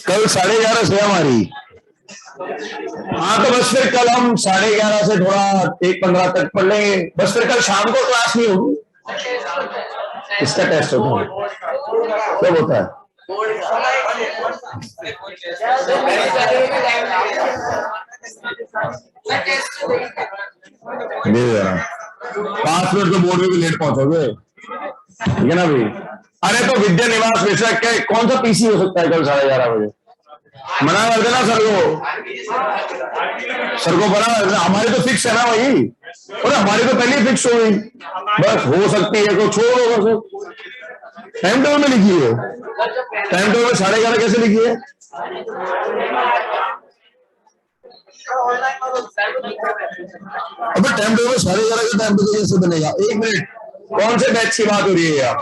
कल 11:30 से हमारी, हाँ तो बस फिर कल हम 11:30 से थोड़ा 1:15 तक पढ़ लेंगे। बस फिर कल शाम को क्लास नहीं होगी, इसका टेस्ट होता है, कब होता है, नहीं जरा 5 मिनट तो बोर्ड में भी लेट पहुंचोगे, ठीक है ना भाई। अरे तो विद्या निवास बेशक के कौन सा पीसी हो सकता है कल 11:30 बजे, मना कर देना सर को मना कर देना। हमारी तो फिक्स है ना भाई, और हमारी तो पहले फिक्स हो गई, बस हो सकती है तो छोड़ो बस। टाइम टेबल में लिखी है, टाइम टेबल में 11:30 कैसे लिखी है, अबे टाइम टेबल 11:30 का टाइम टेबल कैसे बनेगा। 1 मिनट, कौन से बैच की बात हो रही है यार,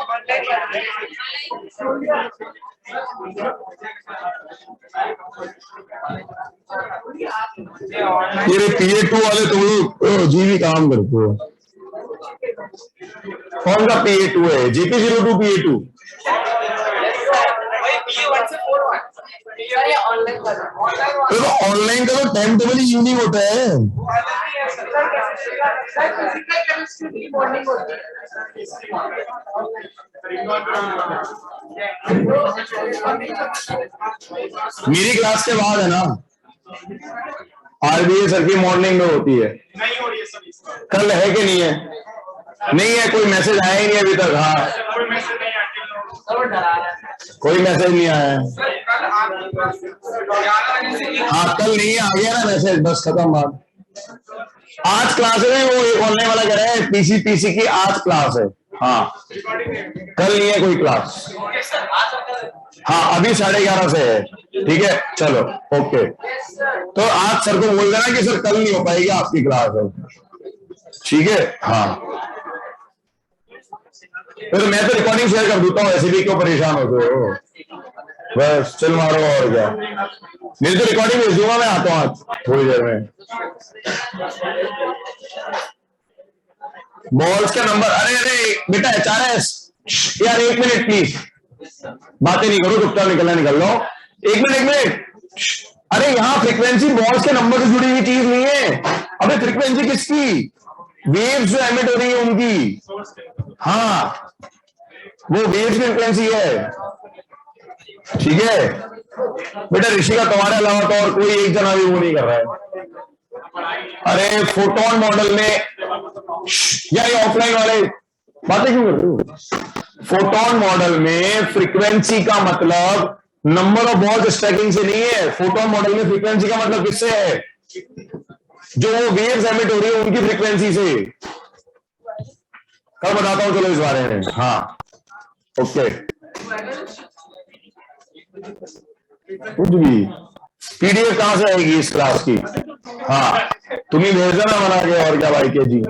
ये PA2 वाले तुम लोग जीवी काम करते हो, कौन सा PA2 है, GP02 PA2, तो ऑनलाइन का तो टाइम टेबल ही यूनिक होता है। मेरी क्लास के बाद है ना, आरबीए सर की मॉर्निंग में होती है, नहीं हो रही है सर इसका। कल है कि नहीं है? नहीं है, कोई मैसेज आया ही नहीं अभी तक। हाँ, कोई मैसेज नहीं आया, कोई मैसेज नहीं आया है। कल आपके पास 11 बजे से हाँ, कल नहीं है, आ गया ना मैसेज, बस खत्म बात। आज क्लास है, वो एक ऑनलाइन वाला कह रहा है पीसी की आज क्लास है। हाँ, कल नहीं है कोई क्लास। हाँ, अभी 11:30 से है। ठीक है, चलो ओके। तो आज सर को बोल देना कि सर कल नहीं हो पाएगी आपकी क्लास है, ठीक है? हाँ, तो मैं तो रिकॉर्डिंग शेयर कर देता हूँ, ऐसे भी क्यों परेशान होते हो? बस चल मारो, और क्या, मेरी तो रिकॉर्डिंग भेज दूंगा, मैं आता हूँ आज थोड़ी देर में। बॉल्स का नंबर, अरे अरे बेटा HRS यार, 1 मिनट प्लीज, बातें नहीं करो, चुपचाप निकल लो। 1 मिनट। अरे यहाँ फ्रीक्वेंसी बॉल्स के नंबर से जुड़ी हुई चीज नहीं है। अबे फ्रीक्वेंसी किसकी? वेव्स जो एमिट हो रही है उनकी। हाँ, वो वेव्स की फ्रीक्वेंसी है, ठीक है बेटा। ऋषि का तुम्हारे अलावा तो और कोई एक जना भी वो नहीं कर रहा है। अरे फोटोन मॉडल में या ये ऑफलाइन वाले बातें क्यों कर रहे हो? फोटोन मॉडल में फ्रीक्वेंसी का मतलब नंबर ऑफ बॉल्स स्ट्राइकिंग से नहीं है। फोटोन मॉडल में फ्रीक्वेंसी का मतलब किससे है? जो वो वेव्स एमिट हो रही है उनकी फ्रीक्वेंसी से। कल बताता हूं, चलो इस बारे में। हाँ ओके, कुछ भी पीडीएफ कहां से आएगी इस क्लास की? हाँ, तुम्हें भेज देना बना के, और क्या भाई के जी।